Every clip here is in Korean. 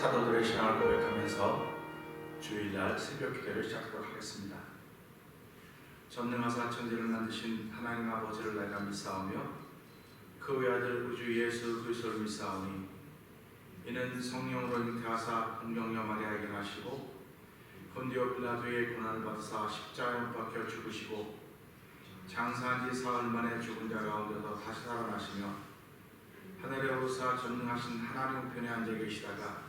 사도들의 신앙을 고백하면서 주일날 새벽 기도를 시작하도록 하겠습니다. 전능하사 천지를 만드신 하나님 아버지를 내가 믿사오며 그 외아들 우주 예수 그리스도를 믿사오니 이는 성령으로 잉태하사 공경여 마리아에게 나시고 본디오 빌라도의 고난을 받으사 십자가에 못 박혀 죽으시고 장사한 지 사흘 만에 죽은 자 가운데서 다시 살아나시며 하늘에 오르사 전능하신 하나님 우편에 앉아 계시다가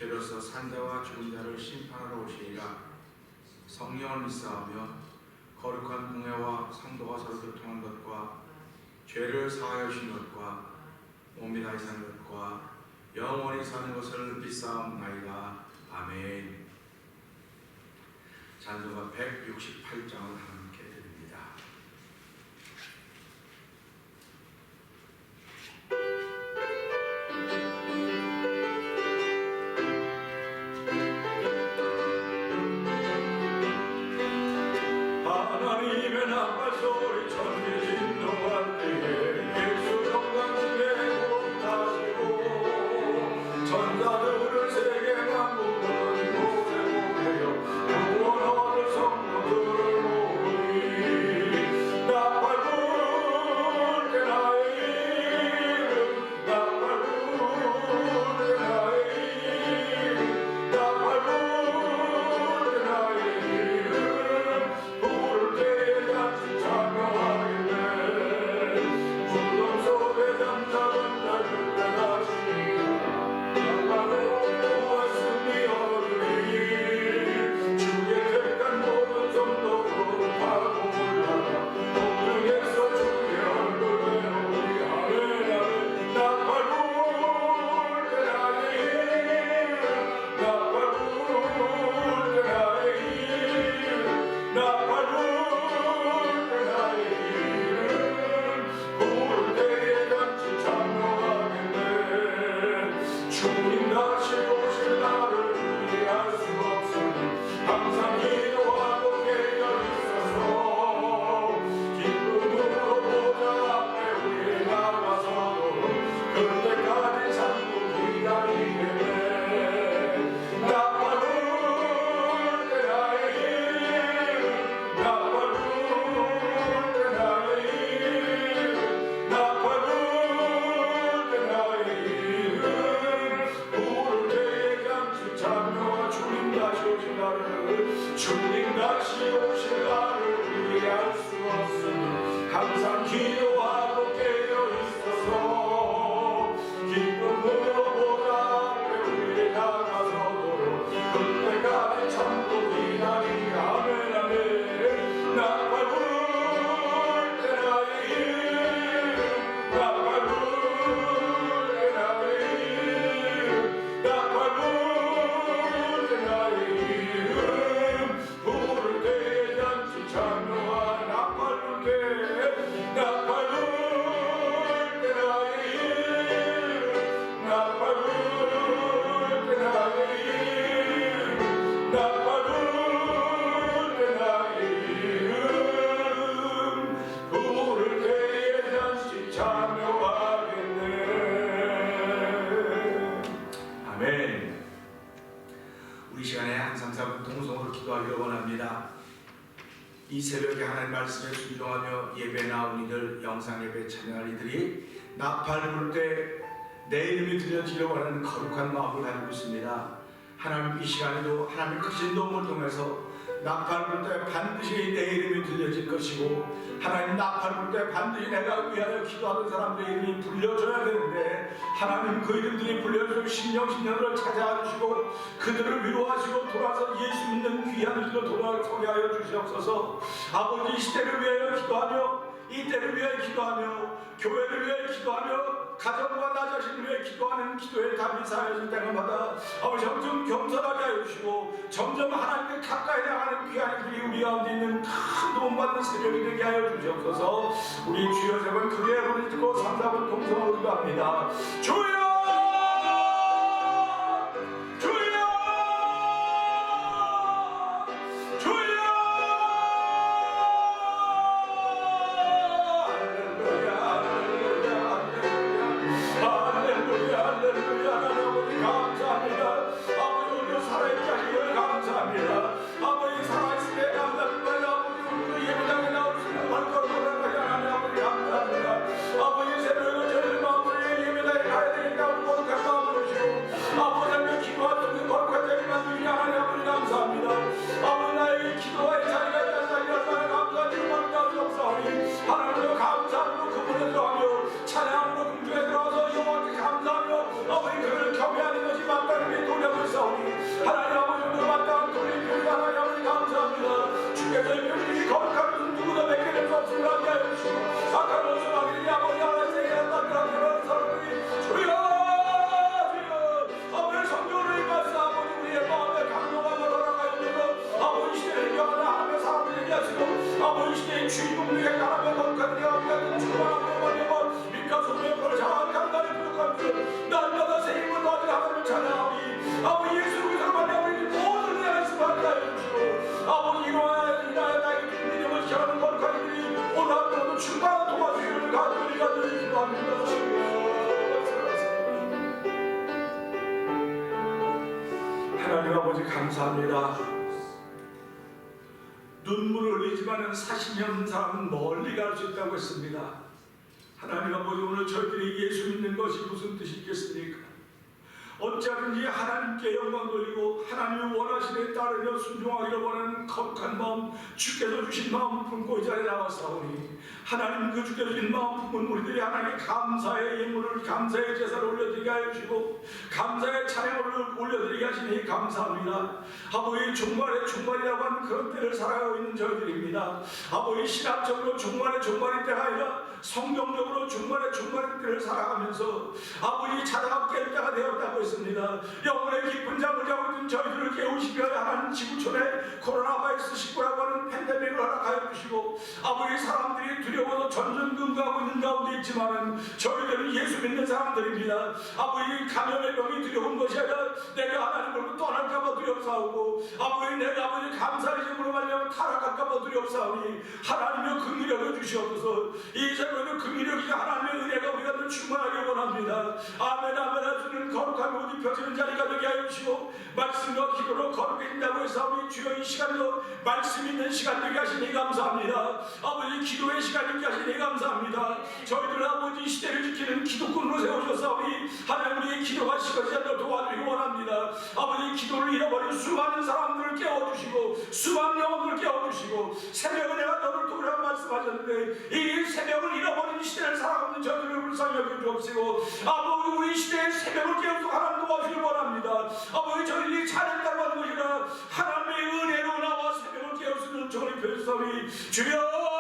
죄로서 산자와 죽은 자를 심판하러 오시리라. 성령을 믿사오며 거룩한 공회와 성도가 서로 교통한 것과 죄를 사하여 주신 것과 몸이 다시 사는 것과 영원히 사는 것을 믿사옵나이다. 아멘. 찬송가 168장을 함께 드립니다. 하나님의 나팔 소리 천지 진동할 때에 예수 영광중에 못하시고 천사들을 세계 만국은 노래 보내어 구원 얻을 성도들을 모으니 나팔 불 때 나의 이름 나팔 불 때 나의 이름 나팔 불 때 나의 이름 부를 때에 같이 찬양하겠네 구름 속에 잠자던 자들 때다시니라 나팔을 보았으니 얻으리 주의 택한 모든 성도들 타고 올라가 공중에서 주의 얼굴 배우리 아멘 아멘 나팔 불 때 나의 이름 나팔 불 때 나의 이름 나팔 불 때 나의 이름 부를 때에 같이 찬양하겠네 주님 다시 오실 날을 우리 알 수 없으니 항상 기도하고 깨어 있어서 기쁨으로 보좌 앞에 우리 나가서도 그때까지 참고 기다리겠네 나팔 불 때 나의 이름 나팔 불 때 나의 이름 나팔 불 때 나의 이름 부를 때에 같이 찬양하 주님 다시 오실 날을 주님 다시 오실 날을 우리 알 수 없으니 항상 기도하고 깨어 있어서 기쁨으로 보좌 앞에 우리 나가서도록 그때까지 참고 기다리니 아멘 아멘 나팔 불 때 나의 이름 나팔 불 때 나의 이름 나팔 불 때 나의 이름 부를 때에 잔치 찬양하 나팔 불 때 나팔 불 때 나의 이름 나팔 불 때 나의 이름 나팔 불 때 나의 이름 부를 때에 잔치 찬양하겠네 아멘. 우리 시간에 항상 동성으로 기도하기를 원합니다. 이 새벽에 하나님 말씀에 순종하며 예배 나온 이들, 영상 예배 참여할 이들이 나팔 불 때 내 이름이 들려지기를 원하는 거룩한 마음을 가지고 있습니다. 하나님 이 시간에도 하나님의 크신 도움을 통해서 나팔 불 때 반드시 내 이름이 들려질 것이고 하나님 나팔 불 때 반드시 내가 위하여 기도하는 사람들의 이름이 불려져야 되는데 하나님 그 이름들이 불려져 신령신령을 찾아와 주시고 그들을 위로하시고 돌아서 예수 믿는 귀한 길로 돌아서게 하여 주시옵소서. 아버지 이 시대를 위하여 기도하며 이 때를 위하여 기도하며 교회를 위하여 기도하며 가정과 나 자신을 위해 기도하는 기도의 답이 사여질 때마다 아버지 점점 겸손하게 하여 주시고 점점 하나님께 가까이 나가는 귀한 일이 우리 가운데 있는 큰 도움받는 새벽이 되게 하여 주시옵소서. 우리 주여 세번 크게 부르짖고 3-4분 동성으로 기도합니다. 주여 할렐루야 할렐루야 할렐루야 하나님 아버지 감사합니다. 하나님 아버지 감사합니다. 눈물을 흘리지만 사심이 없는 사람은 멀리 갈 수 있다고 했습니다. 하나님 아버지, 오늘 저희들이 예수 믿는 것이 무슨 뜻이 있겠습니까? 어찌하든지 하나님께 영광 돌리고 하나님의 원하시는 데 따르며 순종하기를 원하는 거룩한 마음, 주께서 주신 마음 품고 이 자리에 나와사오니 하나님 그 주께서 주신 마음 품은 우리들이 하나님께 감사의 예물을, 감사의 제사를 올려드리게 하여 주시고 감사의 찬양을 올려드리게 하시니 감사합니다. 아버지, 종말의 종말이라고 하는 그런 때를 살아가고 있는 저희들입니다. 아버지, 신학적으로 종말의 종말일 때가 아니라 성경적으로 종말의 종말일 때를 살아가면서 아버지 자다가 깰 때가 되었다고 했습니다. 영혼의 깊은 잠을 자고 있는 저희들을 깨우시기 위하여 하나님 지구촌에 코로나 바이러스 19라고 하는 팬데믹을 허락하여 주시고 아버지, 사람들이 두려워서 전전긍긍하고 있는 가운데 있지만 저희들은 예수 믿는 사람들입니다. 아버지, 감염의 병이 두려운 것이 아니라 내가 하나님을 떠날까봐 두렵사오고 아버지, 내가 아버지 감사의 제물로 말미암아 타락할까봐 두렵사오니 하나님의 긍휼을 주시옵소서. 이 새벽에 긍휼이 하나님의 은혜가 우리가 늘 충만하게 원합니다. 아멘 아멘 하시는 거룩함이 옷 입혀지는 자리가 되게 하여 주시고 말씀과 기도로 거룩해진다고 해서 우리 주여 이 시간도 말씀 있는 시간 되게 하시니 감사합니다. 아버지, 기도의 시간 되게 하시니 감사합니다. 저희들 아버지 시대를 지키는 기도꾼으로 세우셨사오니 하나님, 우리의 기도가 식어지지 않도록 도와주기 원합니다. 아버지, 기도를 잃어버린 수많은 사람들을 깨워주시고 수많은 영혼들을 깨워주시고 새벽에 내가 너를 도우라고 말씀하셨는데 이 새벽을 잃어버린 시대를 살아가는 저들을 불쌍히 여겨주옵시고 아버지, 우리 시대의 새벽을 깨우고 하나님 도와주길 원합니다. 아버지, 저희들이 잘했다고 하는 것이라 하나님의 은혜로 나와 새벽을 깨울 수 있는 저희 별소리 주여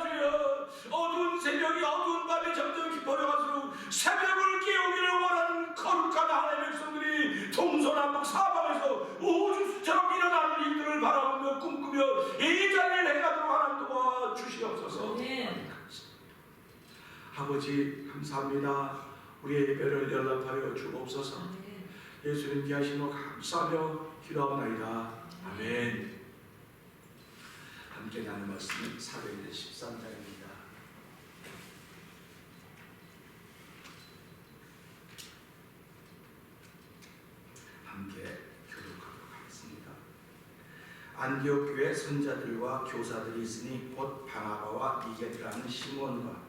주여. 어두운 새벽이 어두운 밤이 점점 깊어져갈수록 새벽을 깨우기를 원하는 거룩한 하나님의 백성들이 동서남북 사방에서 우주수처럼 일어나는 일들을 바라보며 꿈꾸며 이 자리를 행하도록 하나님 도와주시옵소서. 아버지 감사합니다. 우리의 예배를 연락하여 주옵소서. 예수님 귀하심을 감사하며 기도하옵나이다. 아멘. 함께 나눈 말씀은 사도행전 13장입니다. 함께 교독하도록 하겠습니다. 안디옥 교회 선자들과 교사들이 있으니 곧 바나바와 니게라는 시몬과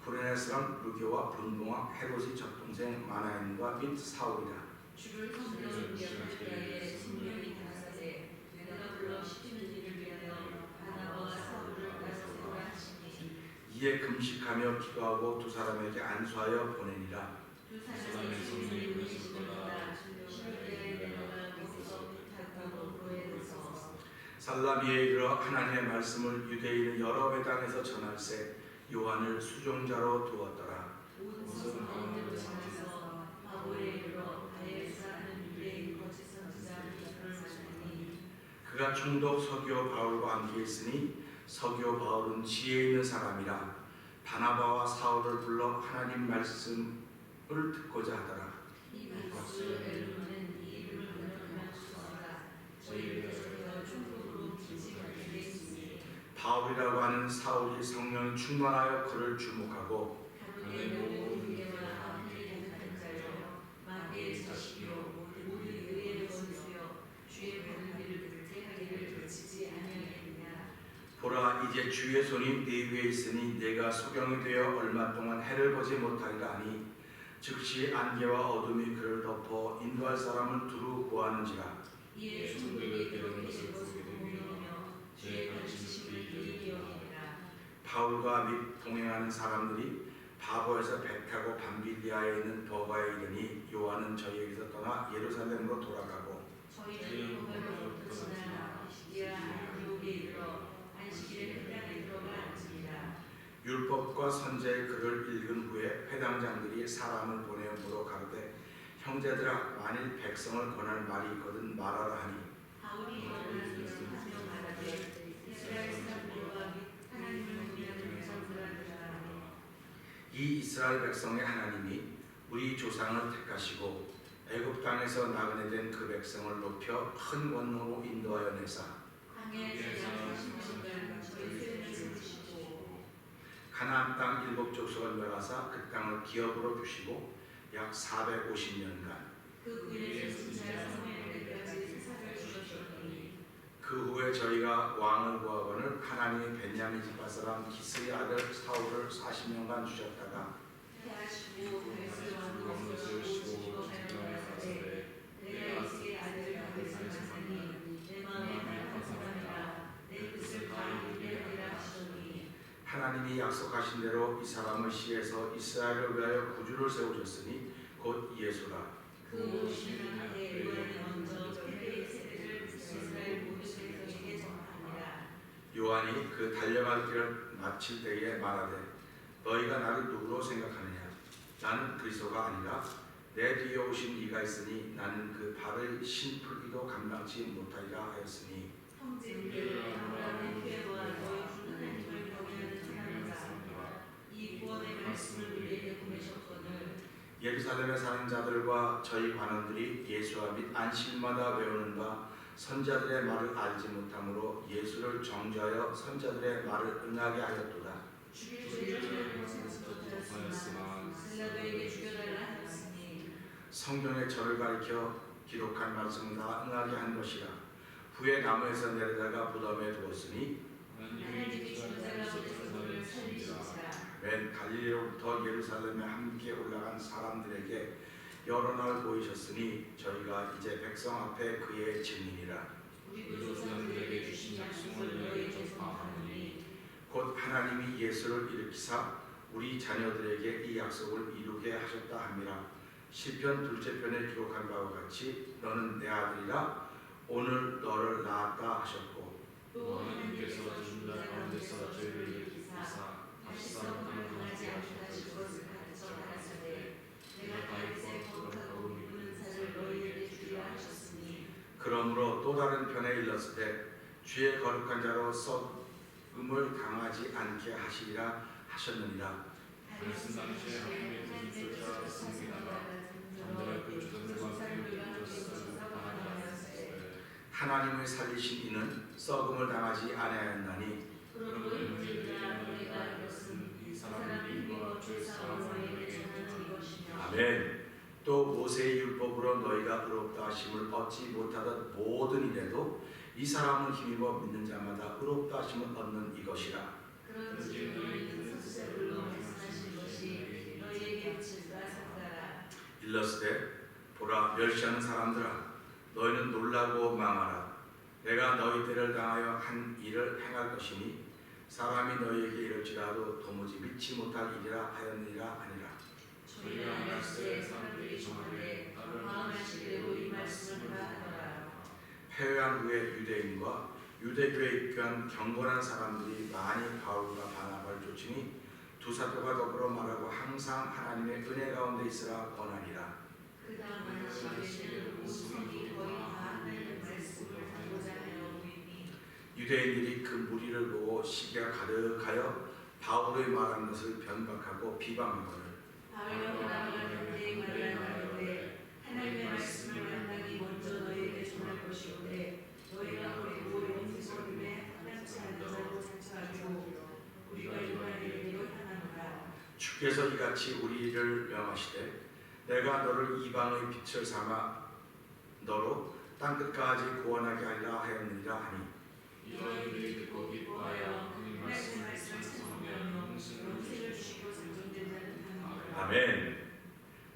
구레네 사람 루교와 분봉왕 헤롯의 적동생 마나엔과 및 사울이라. 주를 섬기는 여자의 신명이 다사제 내가 불러 시키는 일을 위하여 바나바와 사울을 나서라 하시니 이에 금식하며 기도하고 두 사람에게 안수하여 보내니라. 두 사람의 손을 의심하다 신뢰에 내려가 거기서 부탁하고 고해서 살라미에 이르러 하나님의 말씀을 유대인은 여러 회당에서 전할세 요한을 수종자로 두었더라. 온 서성 가운데로 지나서 바보에 이르러 바에사는 유대인 거짓 선지자 피터를 만나니 그가 총독 서기오 바울과 함께 있으니 서기오 바울은 지혜 있는 사람이라 바나바와 사울을 불러 하나님 말씀을 듣고자 하더라. 이 박수 에르노는 이 이름을 번역하여 주소서라. 저희를 저희가 총독으로 기직하게 되었으니 바울이라고 하는 사울이 성령이 충만하여 그를 주목하고 하늘의 모든 은혜와 함께 행하는 자여 마귀의 자식이요 모든 의의 원수여 주의 권위를 불태하기를 그치지 아니하겠느냐. 보라, 이제 주의 손이 네 위에 있으니 내가 소경이 되어 얼마 동안 해를 보지 못하리라 하니 즉시 안개와 어둠이 그를 덮어 인도할 사람을 두루 구하는지라. 이에 총독이 그로 계신 것을 보며 주의 가르치심을 이르게 여기니라. 바울과 및 동행하는 사람들이 바보에서 배 타고 밤빌리아에 있는 버가에 이르니 요한은 저희에게서 떠나 예루살렘으로 돌아가고 저희는 로마로부터 지나 시리아 안디옥에 이르러 안식일에 회당에 들어가 앉으니라. 율법과 선제의 글을 읽은 후에 회당장들이 사람을 보내어 물어 가로되 형제들아, 만일 백성을 권할 말이 있거든 말하라 하니 바울이 원하는 것을 하며 말하되 이스라엘 사람들과 및 하나님을 위하는 백성들아 하며 이 이스라엘 백성의 하나님이 우리 조상을 택하시고 애굽 땅에서 나그네 된 그 백성을 높여 큰 권능으로 인도하여 내사 광야에서 약 40년간 저희 세를 지키시고 가나안 땅 일곱 족속을 멸하사 그 땅을 기업으로 주시고 약 450년간 그 위에 진짜 성의 때까지 후에 저희가 왕을 구하거늘 하나님이 베냐민 지파 사람 기스의 아들 사울을 40년간 주셨다가 하시고 다윗을 왕으로 세우시고 사용하사대 내가 이새의 아들 다윗을 만나니 내 마음에 나는 사람이라 내 뜻을 다 이루리라 하시더니 하나님이 약속하신 대로 이 사람을 시해서 이스라엘을 위하여 구주를 세우셨으니 곧 예수라. 그 오시는 날에 요한이 먼저 그의 세대를 이스라엘 모든 백성에게 전하니라. 요한이 그 달려갈 길을 마칠 때에 말하되 너희가 나를 누구로 생각하느냐? 나는 그리스도가 아니라 내 뒤에 오신 이가 있으니 나는 그 발을 신풀기도 감당치 못하리라 하였으니 형제들을 아브라함의 피해와 너희 중 하나님을 경외하는 사람이라. 이 구원의 말씀을 우리에게 보내셨거늘 예루살렘에 사는 자들과 저희 관원들이 예수와 및 안식마다 외우는 바 선자들의 말을 알지 못함으로 예수를 정죄하여 선자들의 말을 응하게 하였도다. 죽일 죄를 모세부터 들었으나 빌라도에게 죽여달라 하였으니 성경에 저를 가리켜 기록한 말씀을 다 응하게 한 것이라. 후에 나무에서 내려다가 무덤에 두었으니 하나님이 죽은 자 가운데서 그를 살리시리라. 맨 갈릴리로부터 예루살렘에 함께 올라간 사람들에게 여러 날 보이셨으니 저희가 이제 백성 앞에 그의 증인이라. 우리 조상들에게 주신 약속을 너희에게 전하노니 곧 하나님이 예수를 일으키사 우리 자녀들에게 이 약속을 이루게 하셨다 함이라. 시편 둘째 편에 기록한 바와 같이 너는 내 아들이라 오늘 너를 낳았다 하셨고 또 하나님께서 죽은 자 가운데서 저희를 일으키사 다시 썩음을 당하지 않게 하실 것을 가르쳐 가라사대 내가 다윗의 거룩하고 이루는 사를 너희에게 주리라 하셨으니 그러므로 또 다른 편에 일렀을 때 주의 거룩한 자로 썩음을 당하지 않게 하시리라 하셨느니라. 말씀 당시에 하나님의 뜻을 쫓아갔습니다가 잠들어 그 주전들과 함께 쫓았으며 하나님을 살리신 이는 썩음을 당하지 아니하였나니 그러므로 형제들아 너희가 이것은 이 사람이 이와 죄사함을 너희에게 전하는 이것이며 아멘. 또 모세의 율법으로 너희가 의롭다 하심을 얻지 못하던 모든 일에도 이 사람은 힘입어 믿는 자마다 의롭다 하심을 얻는 이것이라. 그런지 너희는 선지자들로 말씀하신 것이 너희에게 미칠까 상가라. 일렀으되 보라 멸시하는 사람들아 너희는 놀라고 망하라. 내가 너희들을 당하여 한 일을 행할 것이니 사람이 너희에게 이럴지라도 도무지 믿지 못할 일이라 하였느니라 하니라. 저희가 말씀에 사람들이 정하되 마음하시기로 이 말씀을 하더라. 패회한 후에 유대인과 유대교에 입교한 경건한 사람들이 많이 바울과 바나바를 쫓으니 두 사도가 더불어 말하고 항상 하나님의 은혜 가운데 있으라 권하니라. 그 다음 하시기를 모성이 거의 다 하나님의 말씀을 하고자 하여 보이니 유대인들이 그 무리를 보고 시기가 가득하여 바울의 말한 것을 변박하고 비방하거늘 바울과 바나바가 그때에 말하되 하나님의 말씀을 만나기 먼저 너희에게 전할 것이오되 너희가 버리고 용서됨에 하나님께 하는 자로 자처하고 우리가 이러한 일로 향하노라. 주께서 이같이 우리를 명하시되 내가 너를 이방의 빛을 삼아 너로 땅끝까지 구원하게 하리라 하였느니라 하니 이방인들이 듣고 기뻐하여 그 말씀을 말씀을 찬송하며 영생을 주시고 장정된 자는 하나니라. 아멘.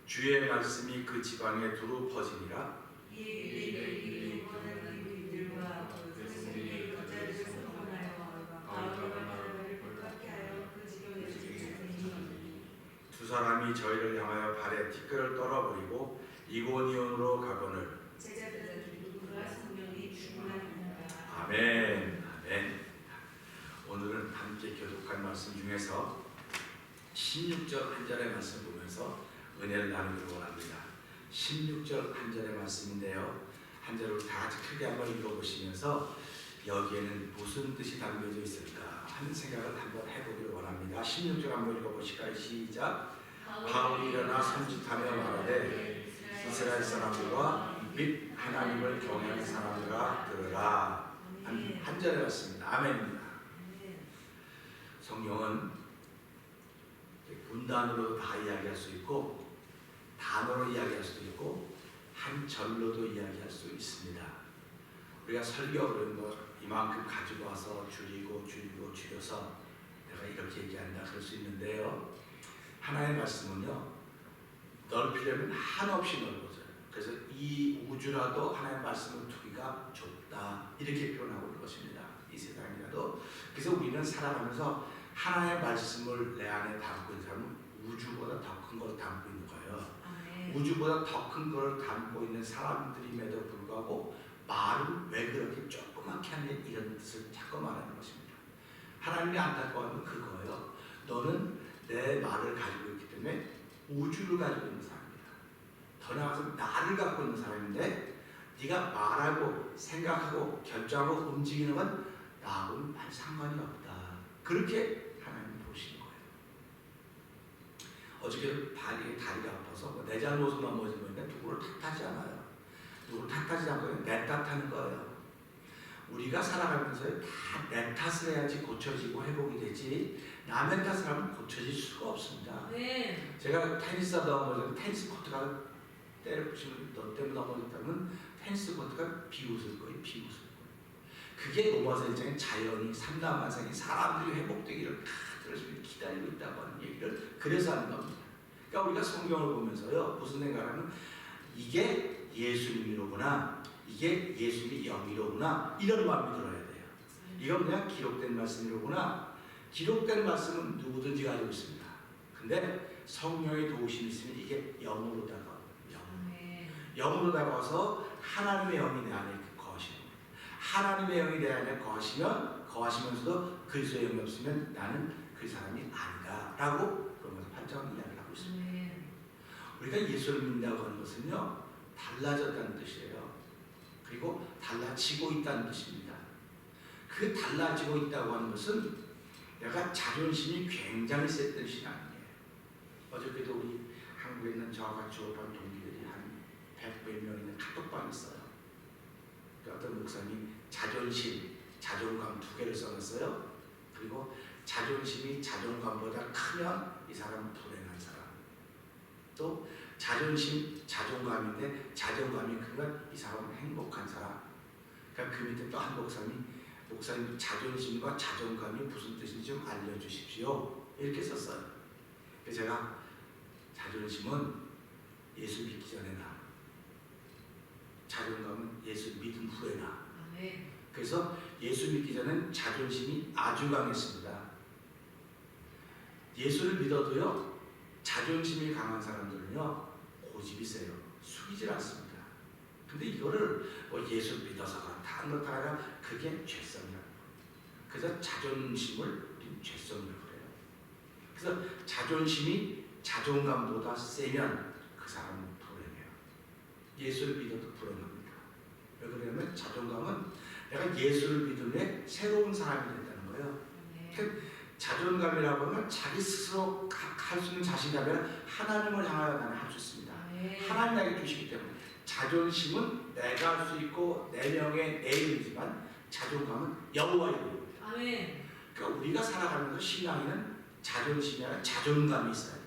주의 말씀이 그 지방에 두루 퍼지니라. 이에 유대인들이 원하는 유대인들과 백성들이 여자들을 소통하여 바울과 바나바를 불같게 하여 그 지경에 쫓아내니 두 사람이 저희를 향하여 발에 티끌을 떨어버리고 이고니온으로 가거늘 제자들은 누구가 성령이 충만하니라. 아멘. 아멘. 오늘은 함께 교독할 말씀 중에서 16절 한 절의 말씀 보면서 은혜를 나누기를 원합니다. 16절 한 절의 말씀인데요. 한 절을 다 같이 크게 한번 읽어보시면서 여기에는 무슨 뜻이 담겨져 있을까 하는 생각을 한번 해보기를 원합니다. 16절 한번 읽어보실까요? 시작. 바울이 일어나 선짓하며 말하되 이스라엘 사람들과 및 하나님을 경외하는 사람들아 들으라. 한 절에 왔습니다. 아멘입니다. 성경은 문단으로 다 이야기할 수 있고 단어로 이야기할 수도 있고 한 절로도 이야기할 수 있습니다. 우리가 설교 그런 거 이만큼 가지고 와서 줄여서 내가 이렇게 얘기한다 그럴 수 있는데요. 하나님의 말씀은요, 넓히려면 한없이 넓어져요. 그래서 이 우주라도 하나님의 말씀을 두기가 좁다 이렇게 표현하고 있는 것입니다. 이 세상이라도. 그래서 우리는 살아가면서 하나님의 말씀을 내 안에 담고 있는 사람은 우주보다 더 큰 걸 담고 있는 거예요. 우주보다 더 큰 걸 담고 있는 사람들임에도 불구하고 말은 왜 그렇게 조그맣게 하냐 이런 뜻을 자꾸 말하는 것입니다. 하나님이 안타까워하는 그거예요. 너는 내 말을 가지고 있기 때문에 우주를 가지고 있는 사람이다. 더 나아가서 나를 갖고 있는 사람인데 네가 말하고 생각하고 결정하고 움직이는 건 나하고는 별 상관이 없다. 그렇게 하나님이 보시는 거예요. 어저께 다리가 아파서 내 잘못으로 넘어진 건데 누구를 탓하지 않아요. 누구를 탓하지 않고 내 탓하는 거예요. 우리가 살아가면서 다 내 탓을 해야지 고쳐지고 회복이 되지 남의 탓을 하면 고쳐질 수가 없습니다. 네. 제가 테니스 하다 넘어져서 테니스 코트가 때려 부시면 너 때문에 넘어졌다면 테니스 코트가 비웃을 거예요. 비웃을 거예요. 그게 로마서 1장의 자연이 삼라만상이 사람들이 회복되기를 열심히 기다리고 있다고 하는 얘기를 그래서 하는 겁니다. 그러니까 우리가 성경을 보면서요 무슨 생각을 하면 이게 예수님이로구나, 이게 예수님의 영이로구나 이런 마음이 들어야 돼요. 이건 그냥 기록된 말씀이로구나. 기록된 말씀은 누구든지 가지고 있습니다. 근데 성령의 도우심이 있으면 이게 영으로 다가와요. 영으로 다가와서 하나님의 영이 내 안에 거하시는 거예요. 하나님의 영이 내 안에 거하시면서도 그리스도의 영이 없으면 나는 그 사람이 아니다 라고 로마서 8장은 이야기를 하고 있습니다. 우리가 예수를 믿는다고 하는 것은요 달라졌다는 뜻이에요. 그리고 달라지고 있다는 뜻입니다. 그 달라지고 있다고 하는 것은 내가 자존심이 굉장히 셌던 신앙이에요. 어저께도 우리 한국에 있는 저와 같이 졸업한 동기들이 한 100몇 명 있는 카톡방이 있어요. 어떤 목사님이 자존감 두 개를 써놨어요. 그리고 자존심이 자존감보다 크면 이 사람은 불행한 사람. 또 자존감인데 자존감이 크면 이 사람은 행복한 사람. 그러니까 그 밑에 또 한 목사님 자존심과 자존감이 무슨 뜻인지 좀 알려주십시오. 이렇게 썼어요. 그래서 제가 자존심은 예수 믿기 전에 나, 자존감은 예수 믿은 후에 나. 그래서 예수 믿기 전엔 자존심이 아주 강했습니다. 예수를 믿어도요 자존심이 강한 사람들은요 고집이 세요. 숙이질 않습니다. 근데 이거를 예수 믿어서 그렇다 하면 그게 죄성이라고. 그래서 자존심을 죄성이라고 그래요. 그래서 자존심이 자존감보다 세면 그 사람은 불행해요. 예수를 믿어도 불행합니다. 왜 그러냐면 자존감은 내가 예수를 믿음에 새로운 사람이 된다는 거예요. 그러니까 자존감이라고 하면 자기 스스로 할 수 있는 자신감이 하나님을 향하여 나는 할 수 있습니다. 하나님 나에게 주시기 때문에 자존심은 내가 할 수 있고 내 명예 내 이름이지만 자존감은 여호와의 이름입니다. 그러니까 우리가 살아가면서 신앙에는 자존심이 아니라 자존감이 있어야 돼요.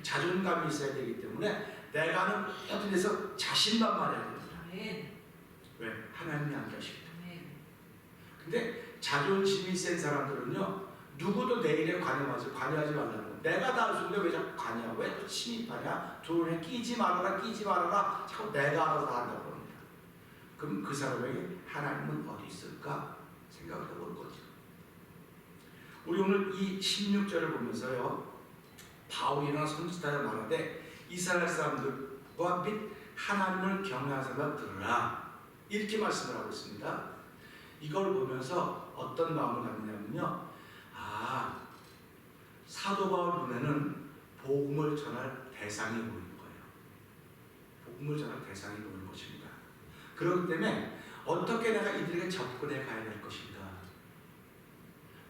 자존감이 있어야 되기 때문에 내가 하는 어떤 데서 자신만만해야 됩니다. 왜? 하나님이 함께 하시기 때문에. 근데 자존심이 센 사람들은요 누구도 내 일에 관여하지 말라는 거예요. 내가 다 할 수 있는데 왜 자꾸 관여하고 왜 또 침입하냐? 둘에 끼지 말아라 자꾸 내가 알아서 다 한다고 합니다. 그럼 그 사람에게 하나님은 어디 있을까 생각을 해보는 거죠. 우리 오늘 이 16절을 보면서요 바울이나 선지자가 말하되 이스라엘 사람들과 및 하나님을 경외하는 사람들 들으라 이렇게 말씀을 하고 있습니다. 이걸 보면서 어떤 마음을 갖느냐면요 사도 바울 눈에는 복음을 전할 대상이 보이는 거예요. 복음을 전할 대상이 보이는 것입니다. 그렇기 때문에 어떻게 내가 이들에게 접근해 가야 될 것인가.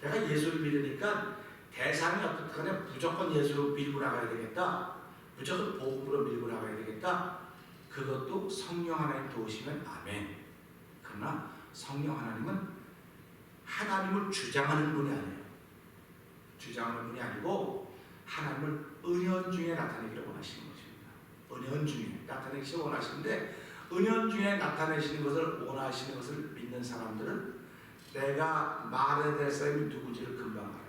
내가 예수를 믿으니까 대상이 어떻게 하냐 무조건 예수로 밀고 나가야 되겠다. 무조건 복음으로 밀고 나가야 되겠다. 그것도 성령 하나님 도우시면 아멘. 그러나 성령 하나님은 하나님을 주장하는 분이 아니에요. 주장하는 분이 아니고 하나님을 은연 중에 나타내기를 원하시는 것입니다. 은연 중에 나타내기를 원하시는데 은연중에 나타내시는 것을 원하시는 것을 믿는 사람들은 내가 말해야 될 사람이 누구지를 금방 알아요.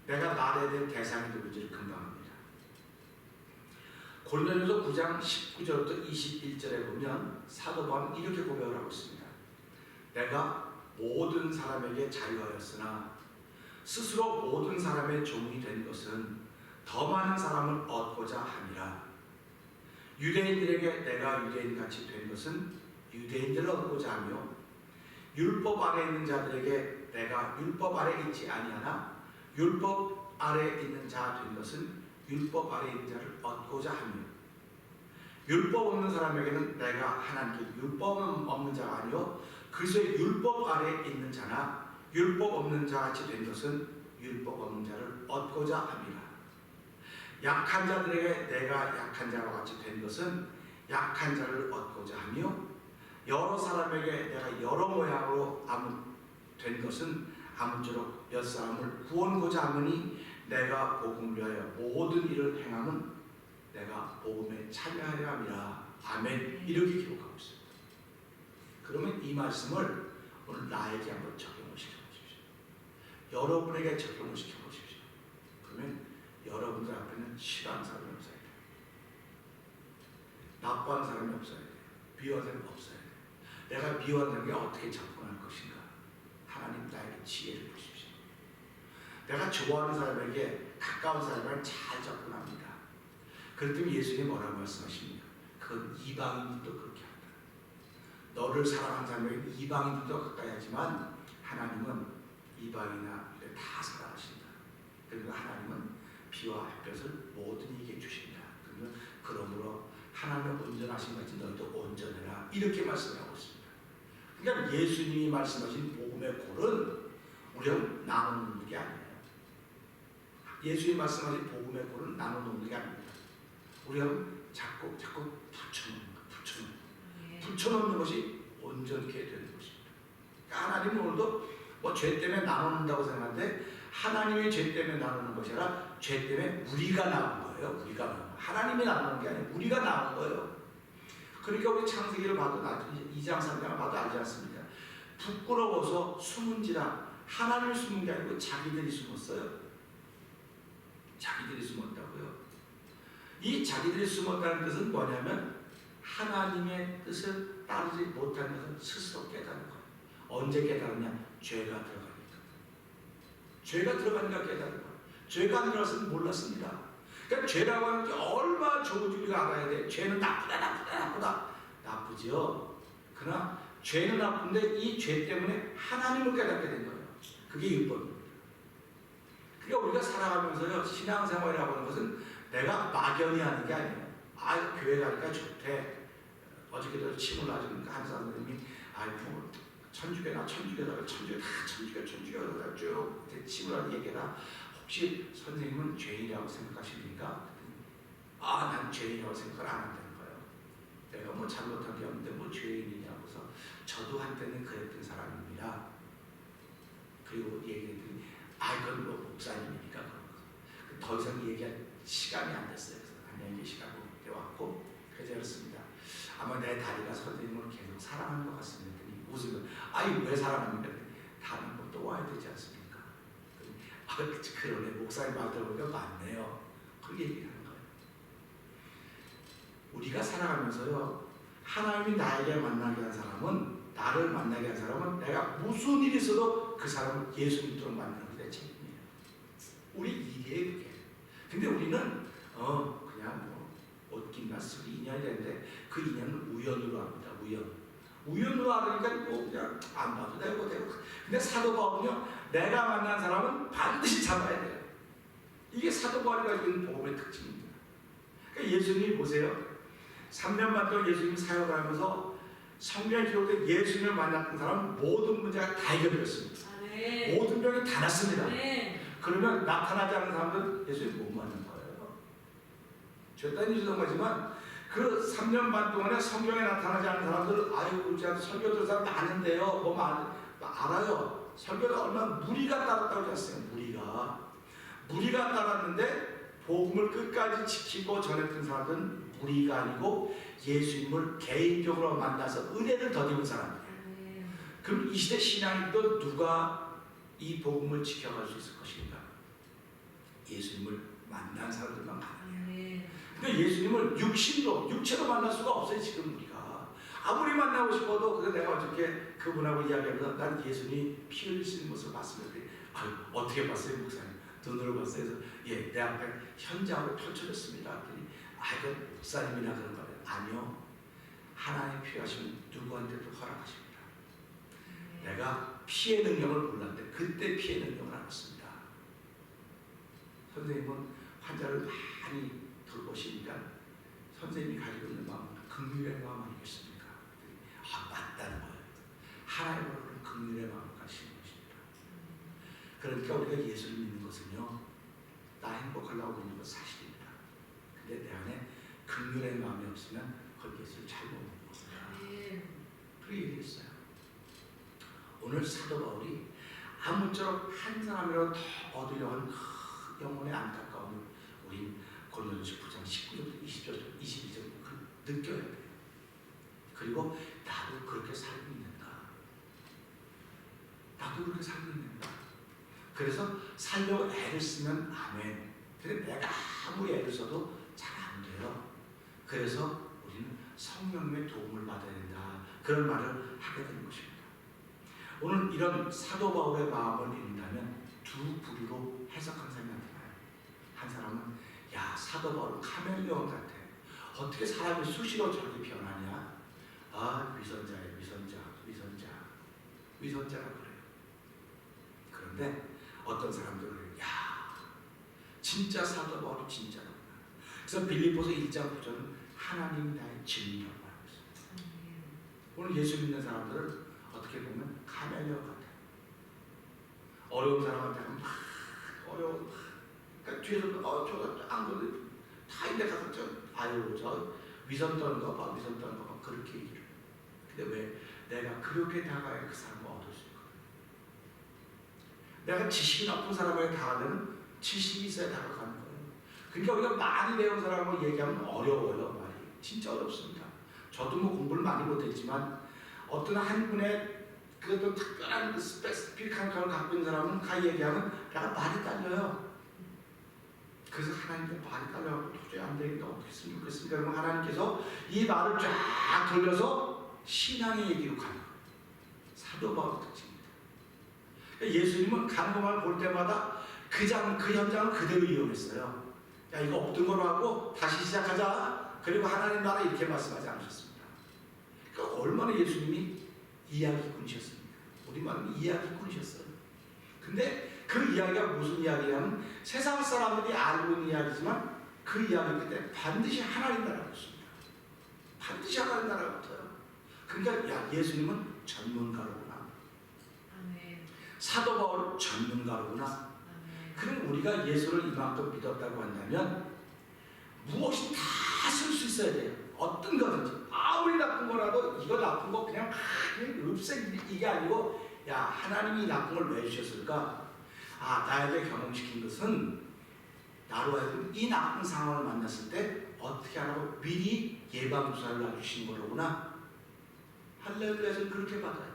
내가 말해야 될 대상이 누구지를 금방 합니다. 고린도전서 9장 19절부터 21절에 보면 사도 바울은 이렇게 고백을 하고 있습니다. 내가 모든 사람에게 자유하였으나 스스로 모든 사람의 종이 된 것은 더 많은 사람을 얻고자 함이라. 유대인들에게 내가 유대인같이 된 것은 유대인들을 얻고자 하며 율법 아래 있는 자들에게 내가 율법 아래 있지 아니하나 율법 아래 있는 자 된 것은 율법 아래 있는 자를 얻고자 하며 율법 없는 사람에게는 내가 하나님께 율법 없는 자가 아니요 그리스도의 율법 아래 있는 자나 율법 없는 자같이 된 것은 율법 없는 자를 얻고자 함이라. 약한 자들에게 내가 약한 자와 같이 된 것은 약한 자를 얻고자 하며 여러 사람에게 내가 여러 모양으로 된 것은 아무쪼록 몇 사람을 구원고자 하느니 내가 복음을 위하여 모든 일을 행함은 내가 복음에 참여하려 함이라. 아멘. 이렇게 기록하고 있습니다. 그러면 이 말씀을 오늘 나에게 한번 적용을 시켜보십시오. 여러분에게 적용을 시켜보십시오. 그러면 여러분들 앞에는 싫어하는 사람이 없어야 돼요. 나빠하는 사람이 없어야 돼요. 미워하는 사람이 없어야 돼요. 내가 미워하는 사람에게 어떻게 접근할 것인가. 하나님 나에게 지혜를 주십시오. 내가 좋아하는 사람에게 가까운 사람에게 잘 접근합니다. 그랬더니 예수님이 뭐라고 말씀하십니까? 그건 이방인들도 그렇게 한다. 너를 사랑하는 사람에게 이방인들도 가까이 하지만 하나님은 이방인이나 다 사랑하신다. 그리고 하나님은 비와 햇볕을 모든 이에게 주신다. 그러므로 하나님은 온전하신 같이 너희도 온전해라. 이렇게 말씀하고 있습니다. 그러니까 예수님이 말씀하신 복음의 골은 우리가 나누는 게 아니에요. 예수님이 말씀하신 복음의 골은 나누는 게 아닙니다. 우리가 자꾸 붙여놓는 것이 온전케 되는 것입니다. 그러니까 하나님은 오늘도 뭐 죄 때문에 나누는다고 생각하는데 하나님의 죄 때문에 나누는 것이 아니라 죄 때문에 우리가 나눈 거예요. 우리가 나눈 거예요. 하나님이 나누는 게 아니라 우리가 나눈 거예요. 그러니까 우리 창세기를 봐도 2장 3장을 봐도 알지 않습니까? 부끄러워서 숨은지라 하나님을 숨은 게 아니고 자기들이 숨었어요. 자기들이 숨었다고요. 이 자기들이 숨었다는 뜻은 뭐냐면 하나님의 뜻을 따르지 못하는 것을 스스로 깨닫는 거예요. 언제 깨달았냐? 죄가 들어가니까. 죄가 들어가니까 깨달은 거예요. 죄가 안 들어갔으면 몰랐습니다. 그러니까 죄라고 하는 게 얼마나 좋은지 우리가 알아야 돼. 죄는 나쁘다. 나쁘죠. 그러나 죄는 나쁜데 이 죄 때문에 하나님을 깨닫게 된 거예요. 그게 율법입니다. 그러니까 우리가 살아가면서요, 신앙생활이라고 하는 것은 내가 막연히 하는 게 아니에요. 아, 교회 가니까 좋대. 어저께도 침을 놔주니까 한 사람들이 뭐 천주교다 쭉 침을 하는 얘기라. 혹시 선생님은 죄인이라고 생각하십니까? 아, 난 죄인이라고 생각을 안 한다는 거예요. 내가 뭐 잘못한 게 없는데 뭐 죄인이냐고서 저도 한때는 그랬던 사람입니다. 그리고 얘기했더니 그건 뭐 목사님이니까 그런 거. 더 이상 얘기할 시간이 안 됐어요. 그래서 안녕히 계시라고 왔고 그래서 그렇습니다. 아마 내 다리가 선생님을 계속 사랑하는 것 같습니다. 무슨 왜 사랑합니까? 다른 것도 와야 되지 않습니까? 그러네. 목사님 말 들어보니까 맞네요. 그렇게 얘기하는 거예요. 우리가 살아가면서요, 하나님이 나에게 만나게 한 사람은, 나를 만나게 한 사람은 내가 무슨 일이 있어도 그 사람을 예수님처럼 만드는 게 내 책임이에요. 우리 일이에요, 그게. 근데 우리는 그냥 옷깃만 쓰고 인연이 되는데 그 인연은 우연으로 합니다. 우연으로 하니까 뭐 그냥 안 봐도 되고. 근데 사도 바울은요, 내가 만난 사람은 반드시 잡아야 돼요. 이게 사도 바울이 가지고 있는 복음의 특징입니다. 그러니까 예수님이 보세요. 3년 반 동안 예수님 사역을 하면서 성경에 기록된 예수님을 만났던 사람은 모든 문제가 다 해결되었습니다. 모든 병이 다 났습니다. 그러면 나타나지 않는 사람들은 예수님 못 만난 거예요. 죄단이 주던 거지만 그 3년 반 동안에 성경에 나타나지 않는 사람들, 제가 설교 들은 사람 많은데요. 알아요. 설교가 얼마나 무리가 따랐다고 했어요. 무리가 따랐는데 복음을 끝까지 지키고 전했던 사람들은 무리가 아니고 예수님을 개인적으로 만나서 은혜를 더입은 사람. 아멘. 그럼 이 시대 신앙인도 누가 이 복음을 지켜갈 수 있을 것인가? 예수님을 만난 사람들만 가능해요. 아멘. 근데 예수님을 육체로 만날 수가 없어요. 지금 우리가 아무리 만나고 싶어도 그래서 내가 어저께 그분하고 이야기하면서 난 예수님 피 흘리시는 모습을 봤습니다. 아유, 어떻게 봤어요, 목사님? 눈으로 봤어요. 그래서 예, 내 앞에 현장으로 펼쳐졌습니다. 그랬더니 그 목사님이나 그런 거예요. 아니요, 하나님 필요하시면 누구한테도 허락하십니다. 내가 피의 능력을 몰랐는데 그때 피의 능력을 알았습니다. 선생님은 환자를 많이 돌보시니까 선생님이 가지고 있는 마음은 긍휼의 마음 아니겠습니까? 맞다는 거예요. 하나님으로는 긍휼의 마음을 가지시는 것입니다. 그러니까 우리가 예수를 믿는 것은요, 나 행복하려고 믿는 건 사실입니다. 근데 내 안에 긍휼의 마음이 없으면 그걸 예수를 잘못 믿는 겁니다. 그렇게 얘기했어요. 오늘 사도 바울이 아무쪼록 한 사람이라도 더 얻으려 하는 그 영혼의 안타까움을 우린 고린도전서 9장 19절부터 22절 느껴야 돼요. 그리고 나도 그렇게 살고 있는가? 나도 그렇게 살고 있는가? 그래서 살려고 애를 쓰면 아멘. 근데 내가 아무리 애를 써도 잘 안 돼요. 그래서 우리는 성령의 도움을 받아야 된다. 그런 말을 하게 되는 것입니다. 오늘 이런 사도 바울의 마음을 읽는다면 두 부류로 해석한 사람이 나타나요. 한 사람은 야, 사도 바울은 카멜레온 같아. 어떻게 사람이 수시로 저렇게 변하냐? 아, 위선자예요. 위선자라 그래요. 그런데 어떤 사람들은 야, 진짜 사도 바울이 진짜로구나. 그래서 빌립보서 1장 9절은 하나님이 나의 증인이라고 하고 있습니다. 오늘 예수 믿는 사람들은 어떻게 보면 카멜레온 같아요. 어려운 사람한테는 막 어려워. 그러니까 뒤에서 저거 안 그래. 다 인데 가서 저 위선 떠는 거 봐. 그렇게 얘기를. 근데 왜 내가 그렇게 다가야 그 사람을 얻을 수 있거든. 내가 지식이 높은 사람에게 다가가면 지식이 있어야 다가가는 거예요. 그러니까 우리가 많이 배운 사람하고 얘기하면 어려워요. 말이 진짜 어렵습니다. 저도 뭐 공부를 많이 못했지만 어떤 한 분의 그것도 특별한 스페시픽한 걸 갖고 있는 사람은 가 얘기하면 내가 말이 딸려요. 그래서 하나님께 말이 딸려갖고 도저히 안 되겠다. 어떻게 했으면 좋겠습니까? 그러면 하나님께서 이 말을 쫙 돌려서 신앙의 얘기로 가는 거예요. 사도 바울의 특징입니다. 그러니까 예수님은 가는 것만 볼 때마다 그 현장을 그대로 이용했어요. 야, 이거 없던 거로 하고 다시 시작하자. 그리고 하나님 나라 이렇게 말씀하지 않으셨습니다. 그러니까 얼마나 예수님이 이야기꾼이셨습니까? 우리말은 이야기꾼이셨어요. 근데 그 이야기가 무슨 이야기냐면 세상 사람들이 알고 있는 이야기지만 그 이야기 끝에 반드시 하나님 나라가 붙습니다. 반드시 하나님 나라가 붙어요. 그러니까 야, 예수님은 전문가로구나. 아멘. 사도 바울은 전문가로구나. 아멘. 그럼 우리가 예수를 이만큼 믿었다고 한다면 무엇이 다 쓸 수 있어야 돼요. 어떤 거든지 아무리 나쁜 거라도 이거 나쁜 거 그냥 없애. 이게 아니고 야, 하나님이 나쁜 걸 왜 주셨을까? 아, 나에게 경험시킨 것은 나로 하여금 이 나쁜 상황을 만났을 때 어떻게 하라고 미리 예방주사를 놔주신 거로구나. 할렐루야에서 그렇게 받아요.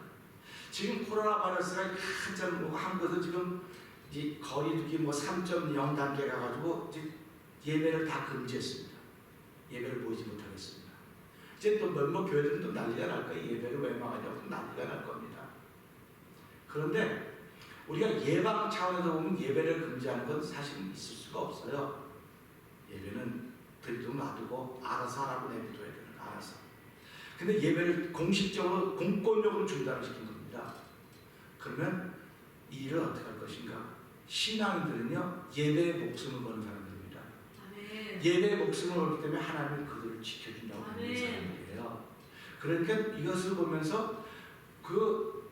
지금 코로나 바이러스가 한참 한국에서 지금 이제 거리두기 3.0 단계 가가지고 이제 예배를 다 금지했습니다. 예배를 보이지 못하겠습니다. 이제 또 몇몇 교회들은 또 난리가 날 거예요. 예배를 왜 막으냐고 난리가 날 겁니다. 그런데 우리가 예방 차원에서 보면 예배를 금지하는 건 사실 있을 수가 없어요. 예배는 들이도 놔두고 알아서 하라고 내비둬야 되는 거 알아서. 근데 예배를 공식적으로 공권력으로 중단시킨 겁니다. 그러면 이 일을 어떻게 할 것인가? 신앙인들은요, 예배에 목숨을 거는 사람들입니다. 아멘. 예배에 목숨을 걸기 때문에 하나님은 그들을 지켜준다고 믿는 사람들이에요. 그러니까 이것을 보면서 그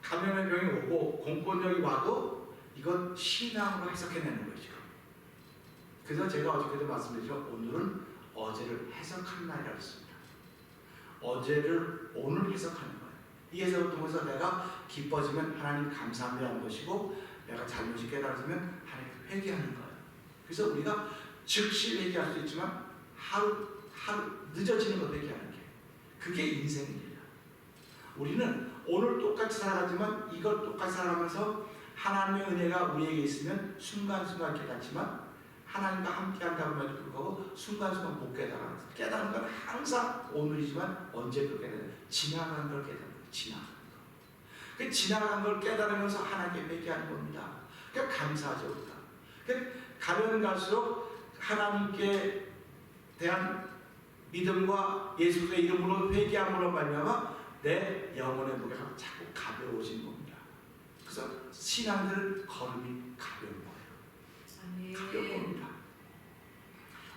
감염의 병이 오고 공권력이 와도 이건 신앙으로 해석해내는 거죠. 그래서 제가 어저께도 말씀드렸죠. 오늘은 어제를 해석한 날이라고 했습니다. 어제를 오늘 해석하는 거예요. 이 해석을 통해서 내가 기뻐지면 하나님 감사합니다 하는 것이고 내가 잘못이 깨달아지면 하나님 회개하는 거예요. 그래서 우리가 즉시 회개할 수 있지만 하루 하루 늦어지는 것 얘기하는 게 그게 인생입니다. 우리는 오늘 똑같이 살아가지만 이걸 똑같이 살아가면서 하나님의 은혜가 우리에게 있으면 순간순간 깨닫지만 하나님과 함께 한다고 불구하고 순간순간 못 깨달아. 깨닫는 건 항상 오늘이지만 언제 그 깨달아요? 지나가는 걸 깨닫는 거예요. 지나가는 거. 그 지나가는 걸 깨달으면서 하나님께 회개하는 겁니다. 그러니까 감사하죠. 우리가. 그러니까 가면 갈수록 하나님께 대한 믿음과 예수의 이름으로 회개함으로 말미암아 내 영혼의 무게가 자꾸 가벼워진 겁니다. 그래서 신앙들 걸음이 가벼운 거예요. 가벼운 겁니다.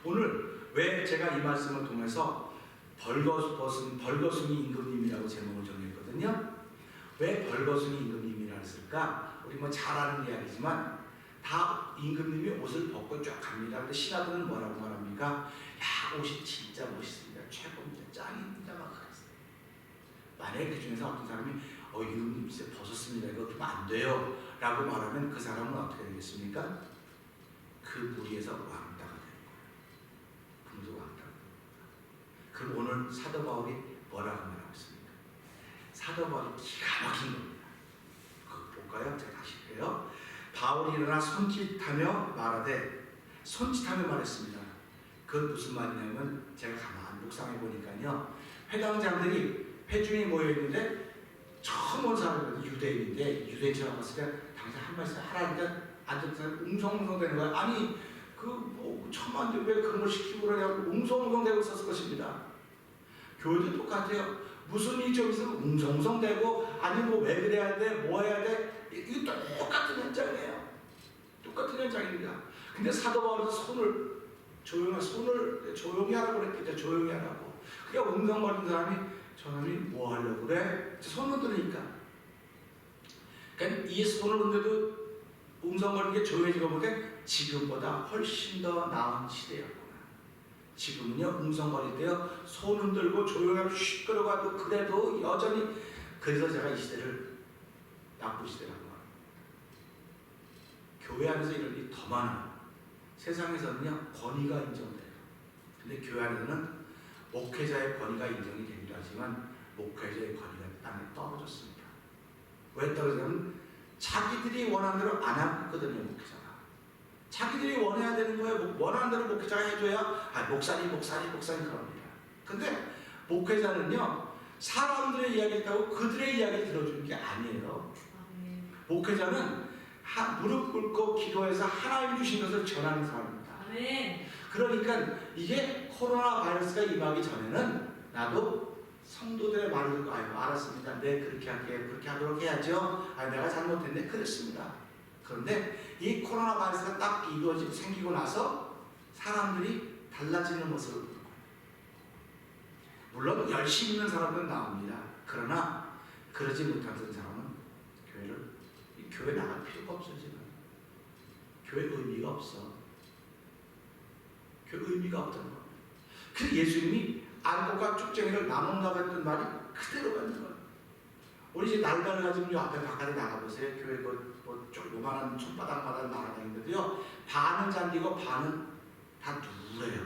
오늘 왜 제가 이 말씀을 통해서 벌거숭이 임금님이라고 제목을 정했거든요. 왜 벌거숭이 임금님이라 했을까? 우리 뭐 잘 아는 이야기지만 다 임금님이 옷을 벗고 쫙 갑니다. 근데 신하들은 뭐라고 말합니까? 야, 옷이 진짜 멋있습니다. 최고입니다. 짱입니다. 막 그랬어요. 만약에 그 중에서 어떤 사람이 임금님 진짜 벗었습니다. 이거 그러면 안 돼요. 라고 말하면 그 사람은 어떻게 되겠습니까? 그 무리에서 왕따가 되는 거예요. 금수 왕따가 됩니다. 그럼 오늘 사도 바울이 뭐라고 말하고 있습니까? 사도 바울이 기가 막힌 겁니다. 그거 볼까요? 제가 다시 할게요. 바울이 일어나 손짓하며 말하되, 손짓하며 말했습니다. 그건 무슨 말이냐면 제가 가만히 묵상해 보니까요, 회당장들이 회중이 모여있는데 처음 온 사람은 유대인인데 유대인처럼 봤을 때 당장 한 말씀 하라니까 앉아서 웅성웅성 되는 거예요. 아니 뭐 천만데 왜 그런 걸 시키고 그러냐고 웅성웅성 되고 있었을 것입니다. 교회도 똑같아요. 무슨 일이 좀 있으면 웅성웅성 되고 아니 뭐 왜 그래야 돼? 뭐 해야 돼? 이거 똑같은 현장이에요. 똑같은 현장입니다. 근데 사도 바울은 손을 조용히 하라고 그랬겠죠. 조용히 하라고. 그러니까 웅성거리는 사람이 저 사람이 뭐 하려고 그래? 손을 흔드니까. 그러니까 이 손을 흔들도 웅성거리는 게 조용해지고 보니까 지금보다 훨씬 더 나은 시대였구나. 지금은요 웅성거릴 때요 손 흔들고 조용하게 시끄러워도 그래도 여전히. 그래서 제가 이 시대를 나쁜 시대라고 말합니다. 교회 안에서 이런 일이 더 많아요. 세상에서는요 권위가 인정돼요. 근데 교회 안에서는 목회자의 권위가 인정이 되기도 하지만 목회자의 권위가 땅에 떨어졌습니다. 왜 떨어지냐면 자기들이 원하는 대로 안 하고 있거든요. 목회자가 자기들이 원해야 되는 거예요. 원하는 대로 목회자가 해줘야 목사님 그럽니다. 근데 목회자는요 사람들의 이야기를 따고 그들의 이야기를 들어주는 게 아니에요. 목회자는 무릎 꿇고 기도해서 하나님 주신 것을 전하는 사람입니다. 그러니까 이게 코로나 바이러스가 임하기 전에는 나도 성도들의 말을 듣고 아이고 알았습니다. 네 그렇게 할게요. 그렇게 하도록 해야죠. 내가 잘못했네. 그랬습니다. 그런데 이 코로나 바이러스가 딱 생기고 나서 사람들이 달라지는 모습을 보는 거예요. 물론 열심히 있는 사람은 나옵니다. 그러나 그러지 못하는 사람은 교회 나갈 필요가 없어요. 지금 교회 의미가 없어. 교회 의미가 없다는 겁니다. 그래서 예수님이 안목과 쭉정이를 나눈다고 했던 말이 그대로 맞는 거예요. 우리 이제 날개를 가지고 앞에 바깥에 나가보세요. 교회 좀 요만한 손바닥마다 날아다니는데요. 반은 잔디고 반은 다 누래요.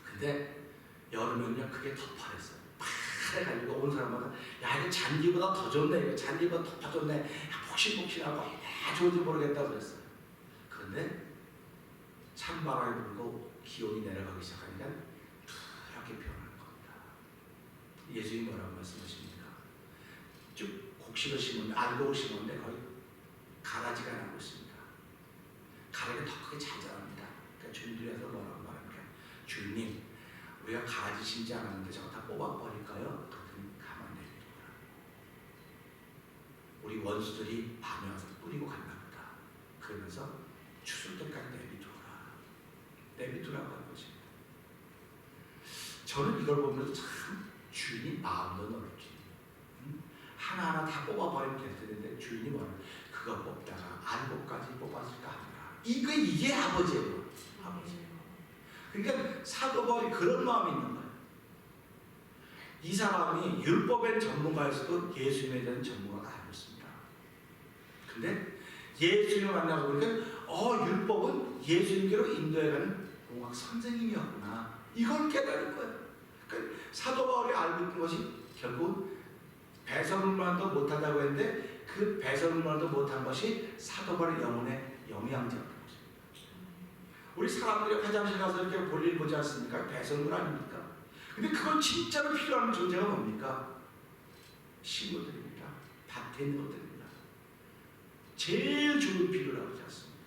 근데 여름에는요 그게 더 파랬어요. 파래가지고 온 사람마다 야 이거 잔디보다 더 좋네. 이거 잔디보다 더 좋네. 폭신폭신하고 다 좋은지 모르겠다고 그랬어요. 그런데 찬바람이 불고 기온이 내려가기 시작하니까 이렇게 변하는 겁니다. 예수님이 뭐라고 말씀하십니까? 쭉 곡식을 심었는데 알곡을 심었는데 거의 가라지가 나고 있습니다. 가라지가 더 크게 잘 자랍니다. 그러니까 주인들이 와서 뭐라고 말합니까? 주인님 우리가 가라지 심지 않았는데 저거 다 뽑아버릴까요? 그랬더니 가만히 내비두라. 우리 원수들이 밤에 와서 뿌리고 갔나 보다. 그러면서 추수 때까지 내비두라고 하는 것입니다. 저는 이걸 보면서 참 주인이 마음도 넓지. 하나하나 다 뽑아버리면 될 텐데 주인이 뭐라 그거 뽑다가 알곡까지 뽑았을까 하더라. 이게 아버지예요. 아버지. 그러니까 사도 바울이 그런 마음이 있는 거예요. 이 사람이 율법의 전문가였어도 예수님에 대한 전문가가 아니었습니다. 근데 예수님을 만나고 보니까 율법은 예수님께로 인도해가는 공학 선생님이었구나. 이걸 깨달을 거예요. 그러니까 사도 바울이 알고 있는 것이 결국 배설물만도 못한다고 했는데 그 배설물만도 못한 것이 사도 바울의 영혼에 영향적인 것입니다. 우리 사람들이 화장실 가서 이렇게 볼일 보지 않습니까? 배설물 아닙니까? 근데 그건 진짜로 필요한 존재가 뭡니까? 식물들입니다. 밭에 있는 것들입니다. 제일 좋은 비료라고 하지 않습니까?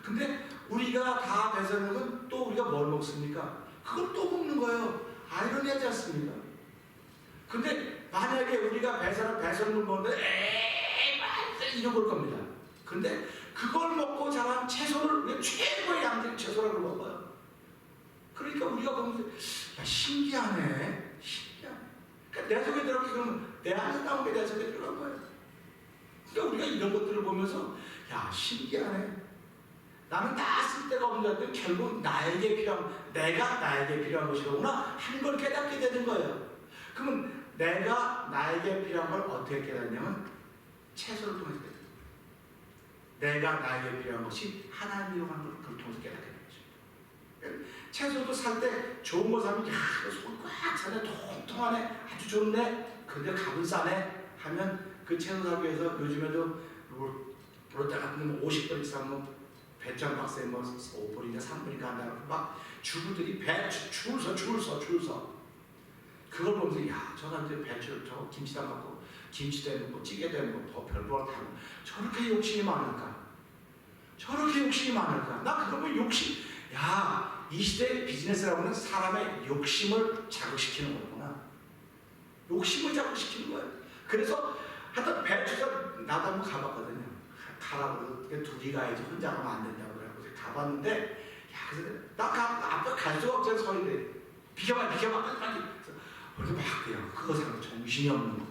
근데 우리가 다 배설물은 또 우리가 뭘 먹습니까? 그걸 또 먹는 거예요. 아이러니하지 않습니까? 근데 만약에 우리가 배설물 먹는데 에이 이러고 올 겁니다. 근데 그걸 먹고 자란 채소를 우리가 최고의 양들이 채소라고 먹어요. 그러니까 우리가 보면 신기하네. 신기하네. 그러니까 내 속에 들어가게 그러면 내 안에 나온 게 내 속에 들어간 거예요. 그러니까 우리가 이런 것들을 보면서 야 신기하네. 나는 다 쓸 데가 없는 것들 결국 나에게 필요한 내가 나에게 필요한 것이로구나 하는 걸 깨닫게 되는 거예요. 그러면 내가 나에게 필요한 걸 어떻게 깨닫냐면 채소를 통해서 깨닫는 거예요. 내가 나에게 필요한 것이 하나님이라고 하는 걸 그걸 통해서 깨닫게 되는 거죠. 채소도 살 때 좋은 거 사면 손 꽉 차네 통통하네 아주 좋네 근데 값은 싸네 하면 그 채소 사기 위해서 요즘에도 롯데 같은 데 50불 이상 배추 한 박스에 5불이냐 3불이니까 한다고 막 주부들이 배추 줄 서 그걸 보면서 야 저 사람들 배추 저 김치도 갖고 김치도 해먹고 찌개도 해먹고 별거 다 저렇게 욕심이 많을까? 나 그거 보면 욕심 야 이 시대의 비즈니스라고는 사람의 욕심을 자극시키는 거구나. 욕심을 자극시키는 거예요. 그래서 하여튼 배추가 나도 한번 가봤거든요. 가라고 둘이 가야지 혼자 가면 안 된다고 그래서 가봤는데 야 그래서 나 앞에 갈 수가 없어요. 서인데 비켜봐 빨리 그래서 막 그냥 그거 사람 정신이 없는 거.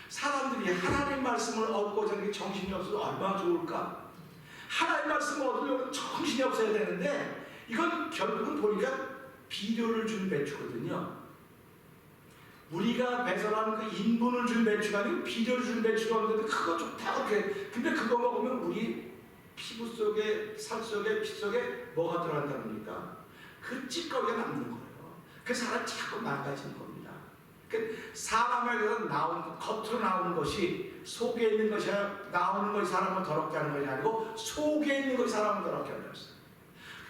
사람들이 하나님 말씀을 얻고자 정신이 없어도 얼마나 좋을까? 하나님 말씀을 얻으려면 정신이 없어야 되는데 이건 결국은 보니까 비료를 준 배추거든요. 우리가 배설하는 그 인분을 준 배추가 아니고 비료를 준 배추가 없는데 그거 좋다고 그래. 근데 그거 먹으면 우리 피부 속에 살 속에 피 속에 뭐가 들어간다는 겁니까? 그 찌꺼기가 남는 거예요. 그 사람 자꾸 망가지는 겁니다. 그 사람에게서 겉으로 나오는 것이 속에 있는 것이 나오는 것이 사람을 더럽게 하는 것이 아니고 속에 있는 것이 사람을 더럽게 하는 것이에요.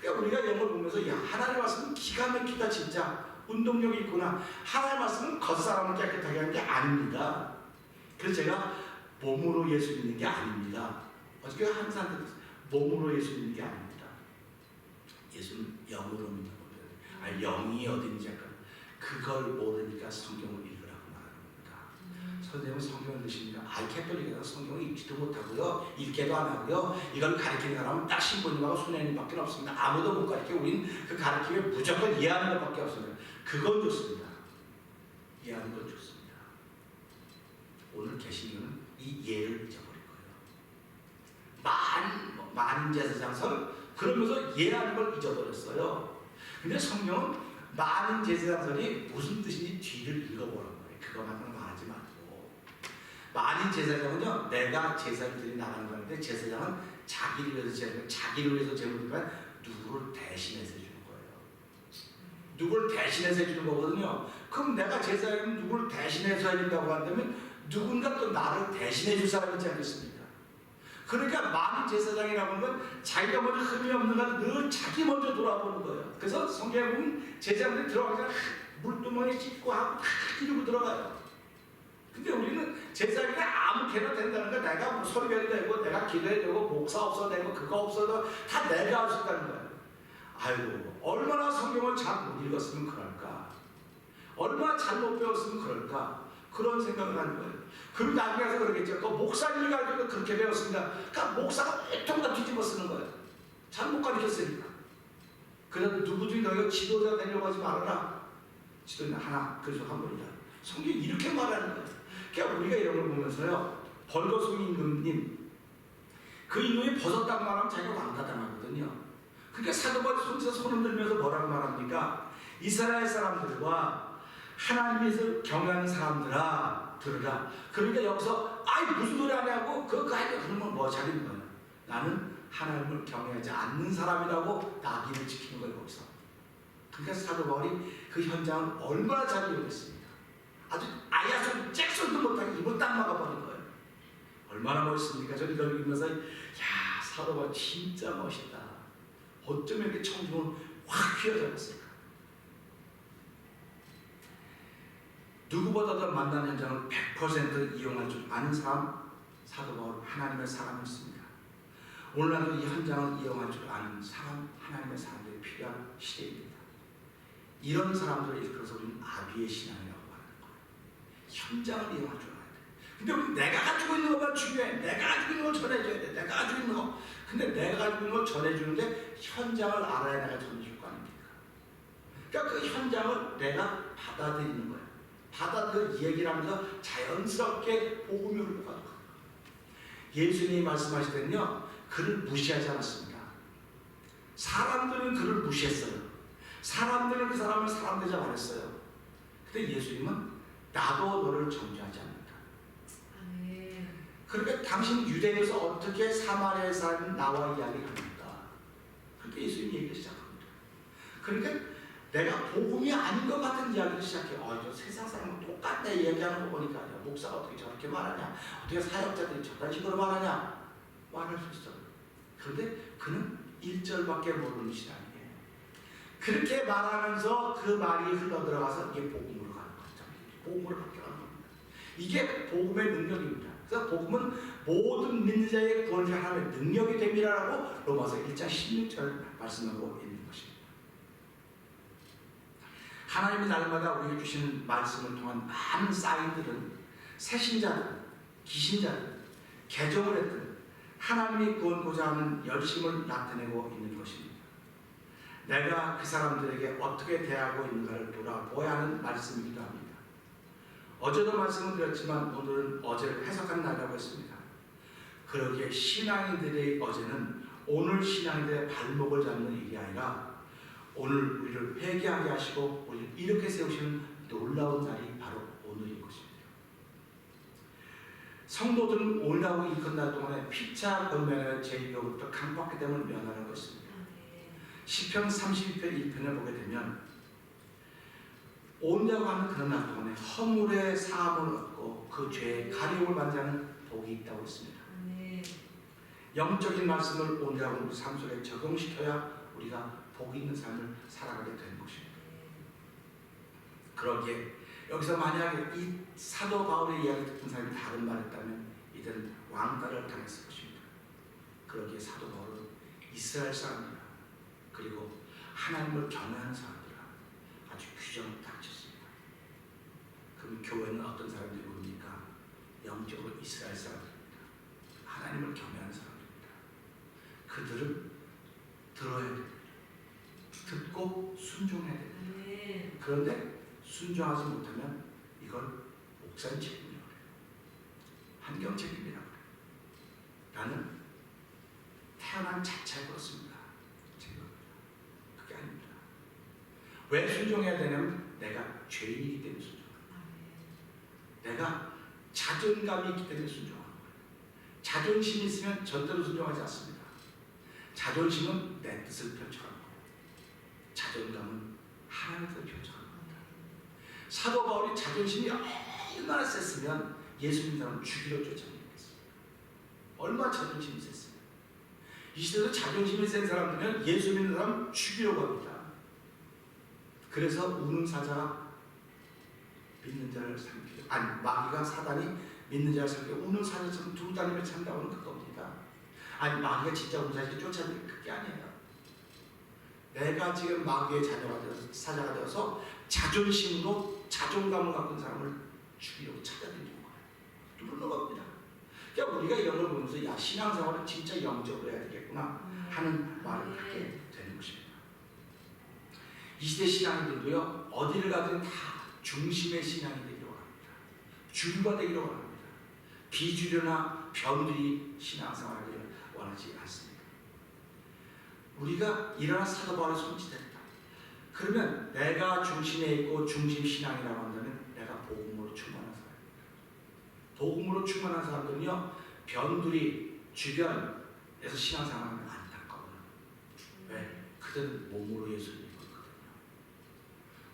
그러니까 우리가 영을 보면서 야 하나님 말씀은 기가 막히다 진짜 운동력이 있구나. 하나님 말씀은 겉사람을 깨끗하게 하는 게 아닙니다. 그래서 제가 몸으로 예수 믿는 게 아닙니다. 어저께 항상 그랬어요. 몸으로 예수 믿는 게 아닙니다. 예수는 영으로 믿는 겁니다. 영이 어딘지 약간 그걸 모르니까 성경을 읽으라고 말하는 겁니다. 선생님은 성경을 드십니다. 캐톨릭에서 성경을 읽지도 못하고요. 읽게도 안 하고요. 이걸 가르치는 사람은 딱 신부님하고 소녀님밖에 없습니다. 아무도 못 가르쳐. 우리는 그 가르침에 무조건 이해하는 것밖에 없어요. 그건 좋습니다. 이해하는 건 좋습니다. 오늘 계시는 이 예를 잊어버릴 거예요. 많은 제사장설 그러면서 이해하는 걸 잊어버렸어요. 근데 성경은 많은 제사장설이 무슨 뜻인지 뒤를 읽어보라는 거예요. 그것만은 말하지 말고. 많은 제사장은요, 내가 제사를 드리 나가는 건데 제사장은 자기를 위해서 제물을 드리면 누구를 대신해서 해주는 거예요. 누구를 대신해서 해주는 거거든요. 그럼 내가 제사장이면 누구를 대신해서 해준다고 한다면 누군가 또 나를 대신해 줄 사람이 있지 않겠습니까? 그러니까 많은 제사장이라고 하는 건 자기가 먼저 흠이 없는 건 늘 자기 먼저 돌아보는 거예요. 그래서 성경에 보면 제사장들이 들어가기 전에 물두멍에 씻고 하고 이러고 들어가요. 근데 우리는 제사장이 아무 개나 된다는 거 내가 뭐 설교해도 되고 내가 기도해도 되고 목사 없어도 되고 그거 없어도 다 내가 할 수 있다는 거예요. 아이고 얼마나 성경을 잘 못 읽었으면 그럴까? 얼마나 잘못 배웠으면 그럴까? 그런 생각을 하는 거예요. 그리고 나중에 가서 그러겠죠. 그 목사님이 가르쳐도 그렇게 배웠습니다. 그러니까 목사가 보통 다 뒤집어 쓰는 거예요. 잘못 가르쳤으니까. 그래서 누구든지 너희가 지도자 되려고 하지 말아라. 지도자 하나, 그래서 한 분이다. 성경이 이렇게 말하는 거예요. 그러니까 우리가 이런 걸 보면서요. 벌거숭이 임금님, 그 임금이 벗었다고 말하면 자기가 왕따당하거든요. 그러니까 사도바울이 손에서 손을 들면서 뭐라고 말합니까? 이스라엘 사람들과 하나님에서 경외하는 사람들아 들으라. 그러니까 여기서 무슨 소리 하냐고 그러면 뭐 자기는 거예요. 나는 하나님을 경외하지 않는 사람이라고 낙인을 지키는 거예요. 거기서 그러니까 사도 바울이 그 현장을 얼마나 잘 이용했습니까? 아주 아야손 잭손도 못하게 입을 딱 막아버린 거예요. 얼마나 멋있습니까? 저는 이걸 읽으면서 야, 사도 바울 진짜 멋있다. 어쩜 이렇게 청중을 확 휘어잡았을까? 누구보다도 만난 현장을 100% 이용할 줄 아는 사람, 사도 바울 하나님의 사람이었습니다. 오늘날도 이 현장을 이용할 줄 아는 사람, 하나님의 사람들이 필요한 시대입니다. 이런 사람들을 일컬어서 우리는 아비의 신앙이라고 하는 거예요. 현장을 이용할 줄 알아야 돼. 근데 우리 내가 가지고 있는 것만 중요해. 내가 가지고 있는 걸 전해줘야 돼. 내가 가지고 있는 거. 근데 내가 가지고 있는 걸 전해주는데 현장을 알아야 내가 전해줄 거 아닙니까? 그러니까 그 현장을 내가 받아들이는 거예요. 받아들여 얘기를 하면서 자연스럽게 복음이 흐르고 가는 거예요. 예수님이 말씀하시더니요, 그를 무시하지 않았습니다. 사람들은 그를 무시했어요. 사람들은 그 사람을 사람되자 말했어요. 근데 예수님은 나도 너를 정죄하지 않는다. 아멘. 그러니까 당신 유대인에서 어떻게 사마리아의 사람이 나와 이야기를 합니까? 그렇게 예수님이 얘기를 시작합니다. 그러니까 내가 복음이 아닌 것 같은 이야기를 시작해요. 저 세상 사람은 똑같네 얘기하는 거 보니까 목사가 어떻게 저렇게 말하냐, 어떻게 사역자들이 저런 식으로 말하냐 말할 수 있어요. 그런데 그는 1절밖에 모르는 신앙이에요. 그렇게 말하면서 그 말이 흘러들어가서 이게 복음으로 가는 거죠. 복음으로 바뀌어가는 겁니다. 이게 복음의 능력입니다. 그래서 복음은 모든 믿는 자의 구원이 하나님의 능력이 됩니다라고 로마서 1장 16절 말씀하고 있는 것입니다. 하나님이 날마다 우리에게 주시는 말씀을 통한 많은 사인들은 새신자들, 기신자들, 개종을 했든 하나님이 구원고자 하는 열심을 나타내고 있는 것입니다. 내가 그 사람들에게 어떻게 대하고 있는가를 돌아보아야 하는 말씀이기도 합니다. 어제도 말씀을 드렸지만 오늘은 어제를 해석하는 날이라고 했습니다. 그러기에 신앙인들의 어제는 오늘 신앙인들의 발목을 잡는 일이 아니라 오늘 우리를 회개하게 하시고 우리를 이렇게 세우시는 놀라운 날이 바로 오늘인 것입니다. 성도들은 오늘하고 일컫는 날 동안에 피차 권면의 죄로부터 강박하게 됨을 면하는 것입니다. 시편 32편 1편을 보게 되면 오늘하고 하는 그런 날 동안에 허물의 사함을 얻고 그 죄의 가려움을 만지는 복이 있다고 했습니다. 영적인 말씀을 오늘하고 우리 삶 속에 적용시켜야 우리가 복 있는 삶을 살아가게 되는 것입니다. 그러기에 여기서 만약에 이 사도 바울의 이야기 듣는 사람이 다른 말을 했다면 이들은 왕따를 당했을 것입니다. 그러기에 사도 바울은 이스라엘 사람이라 그리고 하나님을 경외하는 사람들이라 아주 규정을 딱 쳤습니다. 그럼 교회는 어떤 사람들이 옵니까? 영적으로 이스라엘 사람들입니다. 하나님을 경외하는 사람들입니다. 그들은 들어야 됩니다. 듣고 순종해야 됩니다. 그런데 순종하지 못하면 이걸 목사님 책임이라고 해요. 환경 책임이라고 해요. 나는 태어난 자체가 그렇습니다. 그게 아닙니다. 왜 순종해야 되냐면 내가 죄인이기 때문에 순종합니다. 내가 자존감이 있기 때문에 순종하는 거예요. 자존심이 있으면 절대로 순종하지 않습니다. 자존심은 내 뜻을 펼쳐가는 거예요. 자존감은 하나님의 뜻을 펼쳐가는 겁니다. 사도 바울이 자존심이 얼마나 셌으면 예수 믿는 사람을 죽이려 쫓아내겠어요. 얼마나 자존심이 셌어요. 이 시대에서 자존심이 센 사람들은 예수 믿는 사람 죽이려고 합니다. 그래서 우는 사자가 믿는 자를 삼키려, 아니 마귀가 사단이 믿는 자를 삼키려 우는 사자처럼 두루 다니며 찬다고는 그겁니다. 아니 마귀가 진짜 우는 사자를 쫓아내는 그게 아니에요. 내가 지금 마귀의 자녀가 되어서 사자가 되어서 자존심으로 자존감을 갖고 있는 사람을 죽이려고 찾아다니는 거예요. 누르는 겁니다. 그러니까 우리가 이런 걸 보면서 야 신앙생활은 진짜 영적으로 해야 되겠구나 하는 말을 하게 되는 것입니다. 이 시대 신앙인들도요 어디를 가든 다 중심의 신앙이 되기로 합니다. 주류가 되기로 합니다. 비주류나 변두리 신앙생활을 원하지 않습니다. 우리가 일어나 사도 바울의 손짓했다. 그러면 내가 중심에 있고 중심 신앙이라고 한다면 내가 복음으로 충만한 사람입니다. 복음으로 충만한 사람들은요 변두리 주변에서 신앙생활하면 안타까워요. 왜? 그들은 몸으로 예수를 믿고 있거든요.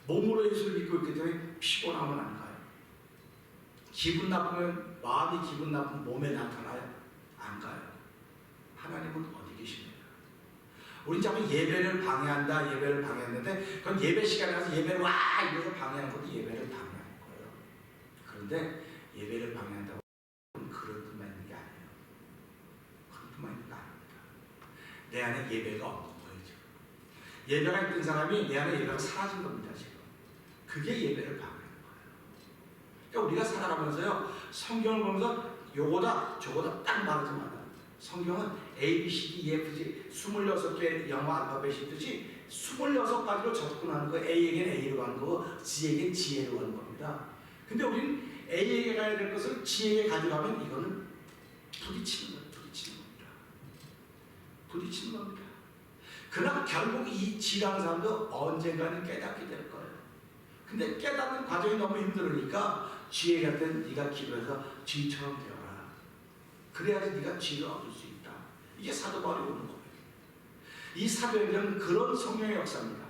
몸으로 예수를 믿고 있기 때문에 피곤하면 안 가요. 기분 나쁘면 마음이 기분 나쁘면 몸에 나타나요? 안 가요. 하나님은 어디 계십니까? 우리 자꾸 예배를 방해한다, 예배를 방해했는데 그건 예배 시간에 가서 예배를 와 이래서 방해하는 것도 예배를 방해하는 거예요. 그런데 예배를 방해한다고 그런 뜻만 있는 게 아니에요. 그런 뜻만 있는 게 아닙니다. 내 안에 예배가 없는 거예요. 지금. 예배가 있던 사람이 내 안에 예배가 사라진 겁니다. 지금. 그게 예배를 방해하는 거예요. 그러니까 우리가 살아가면서요, 성경을 보면서 요거다 저거다 딱 말하지 말아요. 성경은 A, B, C, D, E, F, G 26개의 영어 알파벳이 있듯이 26가지로 접근하는 거예요. A에게는 A로 가는 거고 G에게는 G로 가는 겁니다. 근데 우리는 A에게 가야 될 것을 G에게 가져가면 이거는 부딪히는 거예요. 부딪히는 겁니다. 부딪히는 겁니다. 그러나 결국 이 G라는 사람도 언젠가는 깨닫게 될 거예요. 근데 깨닫는 과정이 너무 힘들으니까 G에게 할 때는 네가 기도해서 G처럼 되어라. 그래야지 네가 G를 얻을 수 있다. 이게 사도 바울이 오는 거예요. 이 사도행전은 그런 성령의 역사입니다.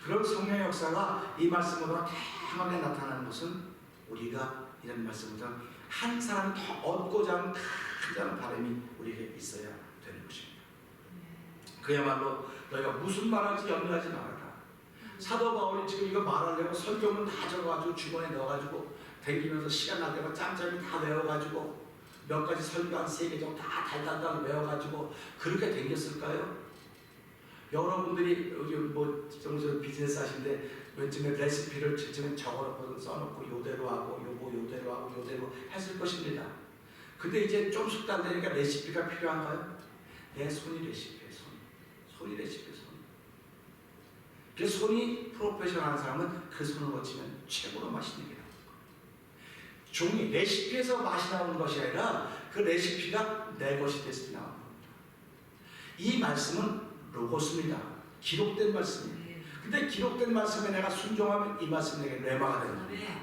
그런 성령의 역사가 이 말씀으로 다양하게 나타나는 것은 우리가 이런 말씀보다 한 사람 더 얻고자 하는 바람이 우리에게 있어야 되는 것입니다. 그야말로 너희가 무슨 말할지 염려하지 말아라. 사도 바울이 지금 이거 말하려고 설교문 다 적어가지고 주머니에 넣어가지고 댕기면서 시간 날 때마다 짬짬이 다 외워가지고 몇 가지 설교 한 3개 정도 다 달달달 외워가지고 그렇게 댕겼을까요? 여러분들이 요즘 뭐 정말 비즈니스 하시는데 왠쯤에 레시피를 지금 적어놓고 써놓고 요대로 하고 요대로 하고 요대로 했을 것입니다. 근데 이제 좀 숙달되니까 레시피가 필요한가요? 내 손이 레시피예요. 손이 레시피예요. 그래서 손이 프로페셔널한 사람은 그 손을 거치면 최고로 맛있는 게 나옵니다. 종이 레시피에서 맛이 나오는 것이 아니라 그 레시피가 내 것이 됐을 때 나오는 겁니다. 이 말씀은 로고스입니다. 기록된 말씀입니다. 근데 기록된 말씀에 내가 순종하면 이 말씀이 내게 레마가 되는 겁니다.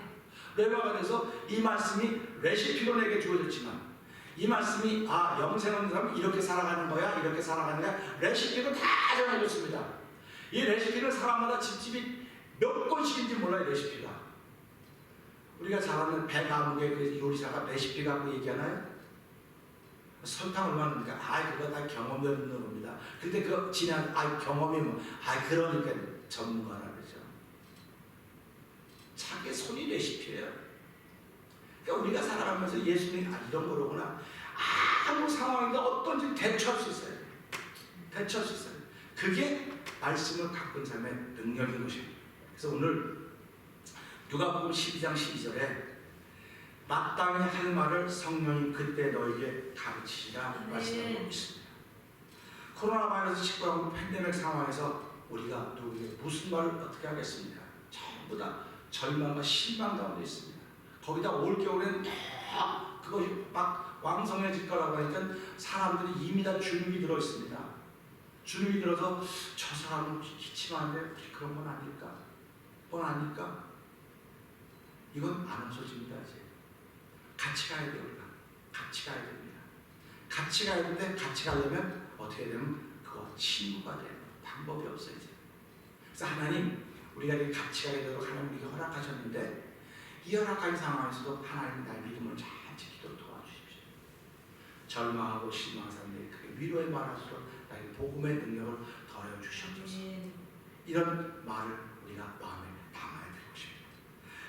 레마가 돼서 이 말씀이 레시피로 내게 주어졌지만 이 말씀이 영생 없는 사람은 이렇게 살아가는 거야, 이렇게 살아가는 거야, 레시피로 다 정해졌습니다. 이 레시피를 사람마다 집집이 몇 권씩인지 몰라요. 레시피가. 우리가 잘 아는 배가무의 그 요리사가 레시피 갖고 얘기하나요? 설탕 얼마나 넣습니까? 그거 다 경험에 있는 겁니다. 근데 그 지난 경험이 뭐 그러니까 전문가라 그러죠. 자기 손이 레시피예요. 그러니까 우리가 살아가면서 예수님이 이런 거로구나. 아무 상황인가 어떤지 대처할 수 있어요. 대처할 수 있어요. 그게 말씀을 갖고 있는 사람의 능력인 것입니다. 그래서 오늘 누가복음 12장 12절에 마땅히 할 말을 성령이 그때 너에게 가르치시라 말씀하고 있습니다. 코로나 바이러스 19 팬데믹 상황에서 우리가 누구에게 무슨 말을 어떻게 하겠습니까? 전부 다 절망과 실망 가운데 있습니다. 거기다 올겨울에는 그것이 막 왕성해질 거라고 하니까 사람들이 이미 다 주눅이 들어 있습니다. 주눅이 들어서 저 사람은 기침하는데 그런 건 아닐까? 뻔 아닐까? 이건 안 없어집니다. 이제 같이 가야 돼요. 우리가 같이 가야 됩니다. 같이 가야 되는데 같이 가려면 어떻게 되면 그거 친구가 돼요. 방법이 없어요. 이제. 그래서 하나님 우리가 이렇게 같이 가야 되도록 하나님 우리가 허락하셨는데 이 허락한 상황에서도 하나님 나의 믿음을 잘 지키도록 도와주십시오. 절망하고 실망한 사람들이 그게 위로의 말할수록 나의 복음의 능력을 더하여 주시옵소서. 이런 말을 우리가 마음에 담아야 될 것입니다.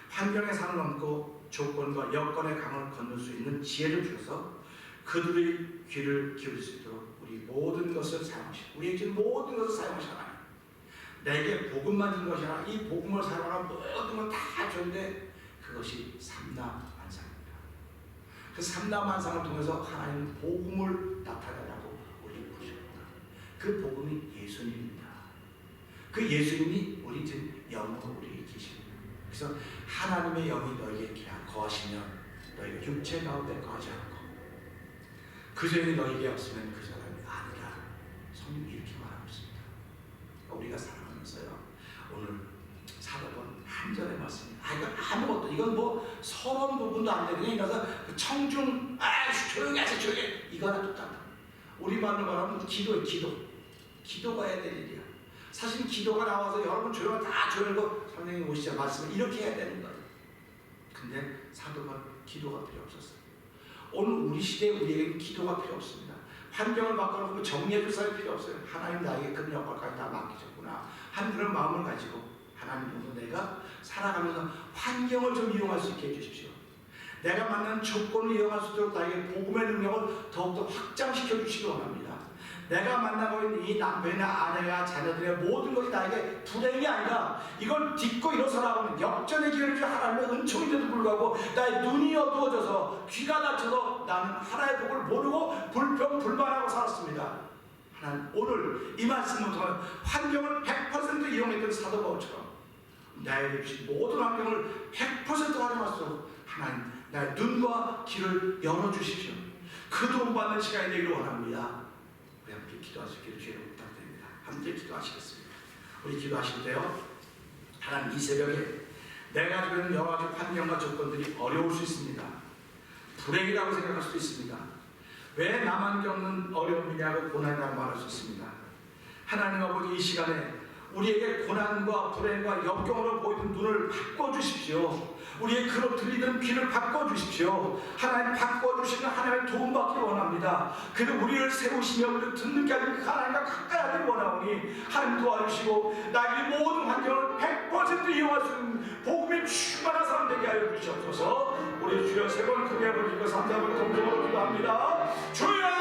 환경의 산을 넘고 조건과 여건의 강을 건널 수 있는 지혜를 주셔서 그들의 귀를 기울일 수 있도록 우리 모든 것을 사용하시고 우리에게 준 모든 것을 사용하시라. 내게 복음만 준 것이 아니라 이 복음을 사용하는 모든 걸 다 줬는데 그것이 삼라만상입니다. 그 삼라만상을 통해서 하나님 복음을 나타내라고 우리를 부르십니다. 그 복음이 예수님입니다. 그 예수님이 우리 지금 영으로 우리에게 계십니다. 그래서 하나님의 영이 너희에게 거하시면 너희가 육체 가운데 거하지 않고 그 전에 너희에게 없으면 그 사람이 아니라 성경이 이렇게 말하고 있습니다. 우리가 살아가면서요 오늘 사도본 한 절의 말씀이 이건 아무것도 이건 뭐 서론 부분도 안 되고 그냥 가서 청중 조용히 하세요 조용히 이거나 똑같아. 우리말로 말하면 기도가 해야 될 일이야. 사실 기도가 나와서 여러분 조용히 다 조용히 거 성령이 오시자 말씀을 이렇게 해야 되는 거예요. 근데 사도가 기도가 필요 없었어요. 오늘 우리 시대에 우리에게는 기도가 필요 없습니다. 환경을 바꿔놓고 정리해 줄 사람이 필요 없어요. 하나님 나에게 그런 역할까지 다 맡기셨구나 하는 그런 마음을 가지고 하나님 오늘 내가 살아가면서 환경을 좀 이용할 수 있게 해주십시오. 내가 만난 조건을 이용할 수 있도록 나에게 복음의 능력을 더욱더 확장시켜 주시기 원합니다. 내가 만나고 있는 이 남편이나 아내와 자녀들의 모든 것이 나에게 불행이 아니라 이걸 딛고 일어서라고는 역전의 기회를 주신 하나님의 은총인데도 불구하고 나의 눈이 어두워져서 귀가 닫혀서 나는 하나의 복을 모르고 불평불만하고 살았습니다. 하나님 오늘 이 말씀을 통해 환경을 100% 이용했던 사도 바울처럼 나에게 주신 모든 환경을 100% 활용할 수 있도록 하나님 나의 눈과 귀를 열어주십시오. 그 도움받는 시간이 되기를 원합니다. 우리 함께 기도하시기를 주의로 부탁드립니다. 함께 기도하시겠습니다. 우리 기도하실 때요, 하나님 이 새벽에 내가 가지고 있는 여러 가지 환경과 조건들이 어려울 수 있습니다. 불행이라고 생각할 수도 있습니다. 왜 나만 겪는 어려움이냐고 고난이라고 말할 수 있습니다. 하나님 아버지 이 시간에 우리에게 고난과 불행과 역경으로 보이는 눈을 바꿔주십시오. 우리의 그로 들리는 귀를 바꿔주십시오. 하나님 바꿔주시는 하나님의 도움받기를 원합니다. 그리고 우리를 세우시며 우리를 듣는 게 아니라 하나님과 가까이 하기를 원하오니 하나님 도와주시고 나에게 모든 환경을 100% 이용할 수 있는 복음이 충만한 사람 되게 하여 주시옵소서. 우리 주여 세 번 크게 부르시고 3, 4번 동정으로 기도합니다. 주여!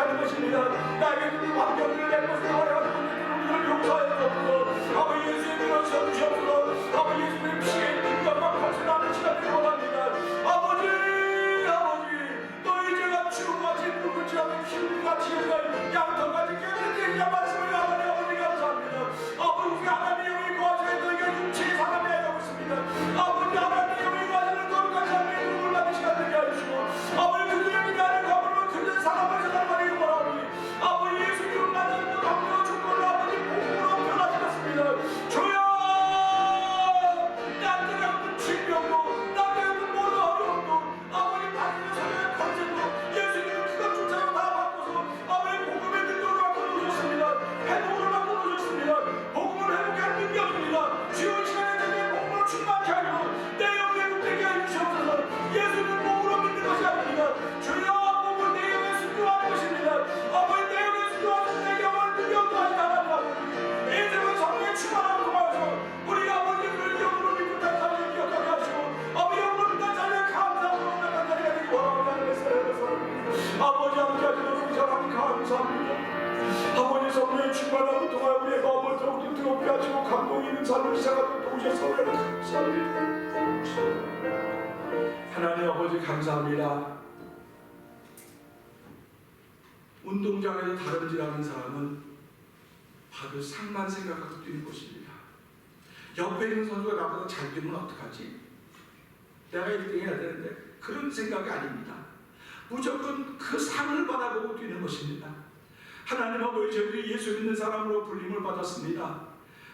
나에게 그 환경을 내면서 하여간 우리를 용서해 주옵소서. 아버지 예수의 능력을 주옵소서. 아버지 예수의 피의 능력과 벗어나는 시간을 원합니다. 아버지 너희 죄가 주같이 붉은지 않은 흰같이 양털같이 깨끗해지냐 말씀을 아버지 감사합니다. 아버지 우리가 하나님의 영이 거하시는 너희가 육체의 사람이 하고 있습니다. 아버지 하나님의 영이 거하시는 거룩한 삶의 눈을 받는 시간 되게 하시고 아버지 그들의 미안을 갚으면 그들 사람을 생각하기 원하오니 아버지 예수님을 만나는 그 강력한 조건을 아버지 복음으로 변화시켰습니다. 주여 나한테 같은 질병도 나한테 같은 모든 어려움도 아버지 받으며 살아야 컨셉도 예수님을 그것 조차도 다 바꿔서 아버지 복음의 능력을 바꿔놓으셨습니다. 회복을 바꿔놓으셨습니다. 복음을 회복할 능력입니다. 주여 이 시간에 내 복음으로 충만케 하고 내 영에 회복되게 해주시옵소서. 예수는 몸으로 믿는 것이 아닙니다. 주여 몸은 내 영에 순종하는 것입니다. 아버지 내 영에 순종하는 내 영을 능력도 하지 않았다. 예수는 성령의 충만함을 통하여서 우리가 아버지를 영으로 믿고 단 자리를 기억하게 하시고 아버지 영으로 믿는 자리를 감사함으로 나간 자리가 되기 원합니다. 아버지 함께하시는 우리 사랑이 감사합니다. 아버지 성령의 충만함을 통하여 우리의 마음을 더욱더 뜨겁게 하시고 감동 있는 삶을 시작하도록 도우셔서 감사합니다. 하나님 아버지 감사합니다. 운동장에서 다름질하는 사람은 봐도 상만 생각하고 뛰는 것입니다. 옆에 있는 선수가 나보다 잘 뛰면 어떡하지? 내가 1등 해야 되는데 그런 생각이 아닙니다. 무조건 그 상을 바라보고 뛰는 것입니다. 하나님 아버지 저희들이 예수 믿는 사람으로 불림을 받았습니다.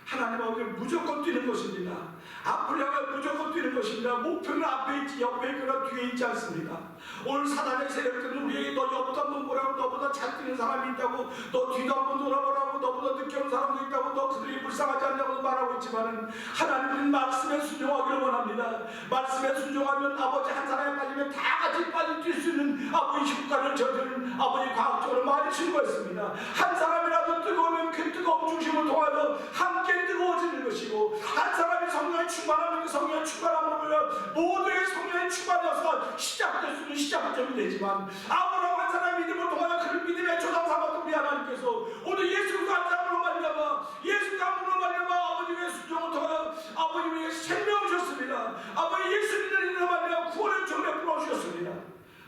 하나님 아버지 무조건 뛰는 것입니다. 앞을 향해 무조건 뛰는 것입니다. 목표는 앞에 있지 옆에 있거나 뒤에 있지 않습니다. 오늘 사단의 세력들은 우리에게 너 옆도 한번 보라고 너보다 잘 뛰는 사람이 있다고 너 뒤도 한번 돌아보라고 너보다 늦게 온 사람도 있다고 너 그들이 불쌍하지 않냐고 말하고 있지만 하나님은 말씀에 순종하기를 원합니다. 말씀에 순종하면 아버지 한 사람에 빠지면 다 같이 빠져 뛸 수 있는 아버지 효과를 저들은 아버지 과학적으로 많이 증거했습니다. 한 사람이라도 뜨거우면 그 뜨거운 중심을 통하여 함께 뜨거워지는 것이고 한 사람이 성령의 충만하면 그 성령의 충만함으로 모두의 성령의 충만이어서 시작될 수 있는 시작점이 되지만 아무런 한 사람의 믿음을 통하여 그를 믿음의 조상 삼았던 우리 하나님께서 오늘 예수가 한 사람으로 말미암아 예수가 한 분으로 말미암아 아버지 위에 순종을 통하여 아버지 위에 생명을 주셨습니다. 아버지 예수 믿는 이름으로 말미암아 구원의 정령 부어주셨습니다.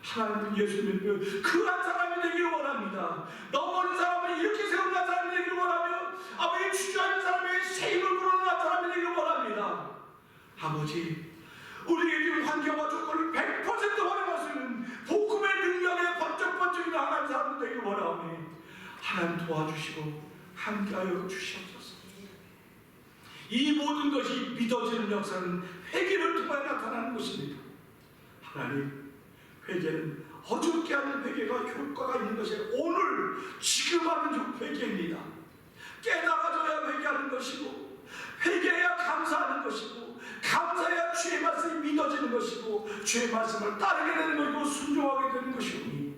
하나님은 예수 믿는 그 한 사람이 되기를 원합니다. 넘어진 사람을 이렇게 세운 한 사람이 되기를 원하며 아버지 주저 아버지, 우리의 지금 환경과 조건을 100% 활용할 수 있는 복음의 능력에 번쩍번쩍이는 하나님 사람 되길 원하오니 하나님 도와주시고 함께하여 주시옵소서. 이 모든 것이 믿어지는 역사는 회개를 통해 나타나는 것입니다. 하나님, 회개는 어줍게 하는 회개가 효과가 있는 것이 오늘 지금 하는 회개입니다. 깨달아져야 회개하는 것이고, 회개해야 감사하는 것이고, 감사해야 주의 말씀이 믿어지는 것이고, 주의 말씀을 따르게 되는 것이고 순종하게 되는 것이오니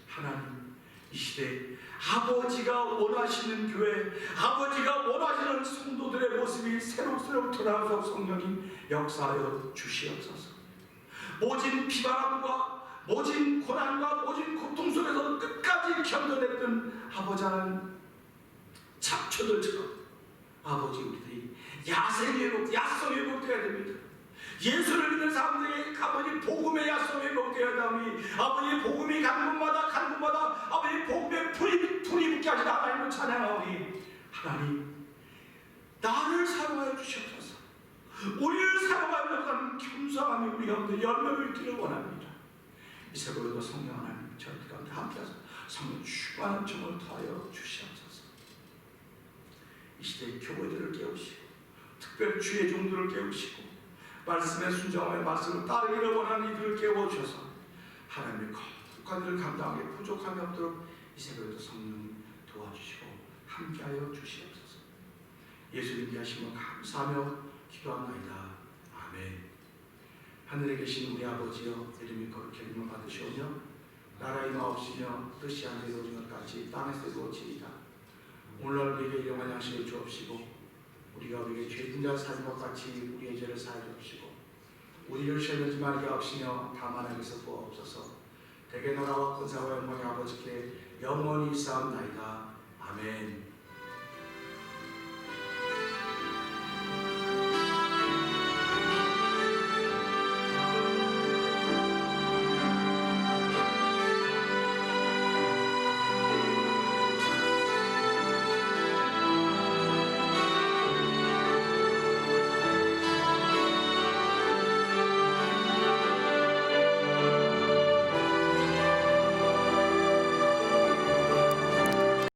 하나님, 이 시대에 아버지가 원하시는 교회, 아버지가 원하시는 성도들의 모습이 새록새록 드러나서 성령님 역사하여 주시옵소서. 모진 비바람과 모진 고난과 모진 고통 속에서 끝까지 견뎌냈던 아버지 하나님, 잡초들처럼 아버지 우리들이 야성의 회복되어야 됩니다. 예수를 믿는 사람들이 아버지 복음의 야성의 회복되어야 하니 아버지 복음이 가는 곳마다 아버지 복음의 불이 붙게 하시는 하나님을 찬양하오니 하나님, 나를 사용하여 주시옵소서. 우리를 사용하여 주시는 겸손함이 우리 가운데 열매를 띠를 원합니다. 이 새벽에도 성령 하나님 저희 가운데 함께하셔서 성령 충만한 정을 더하여 주시옵소서. 이 시대의 교회들을 깨우시고 특별히 주의 종들을 깨우시고 말씀에 순종하며 말씀을 따르기를 원하는 이들을 깨워주셔서 하나님의 거룩한 일을 감당하기에 부족함이 없도록 이 새벽에도 성령님 도와주시고 함께하여 주시옵소서. 예수님 위하심을 감사하며 기도합나이다. 아멘. 하늘에 계신 우리 아버지여, 이름이 거룩히 여김을 받으시오며 나라의 임하옵시며 뜻이 하늘에 이루어진 것 같이 땅에서 이루어지이다. 오늘날 우리에게 일용할 양식을 주옵시고 우리가 우리에게 죄진 자 사는 것 같이 우리의 죄를 사하여 주옵시고 우리를 시험하지 말게 하옵시며 다만 악에서 구하옵소서. 대개 나라와 권세와 영광의 아버지께 영원히 있사옵나이다. 아멘.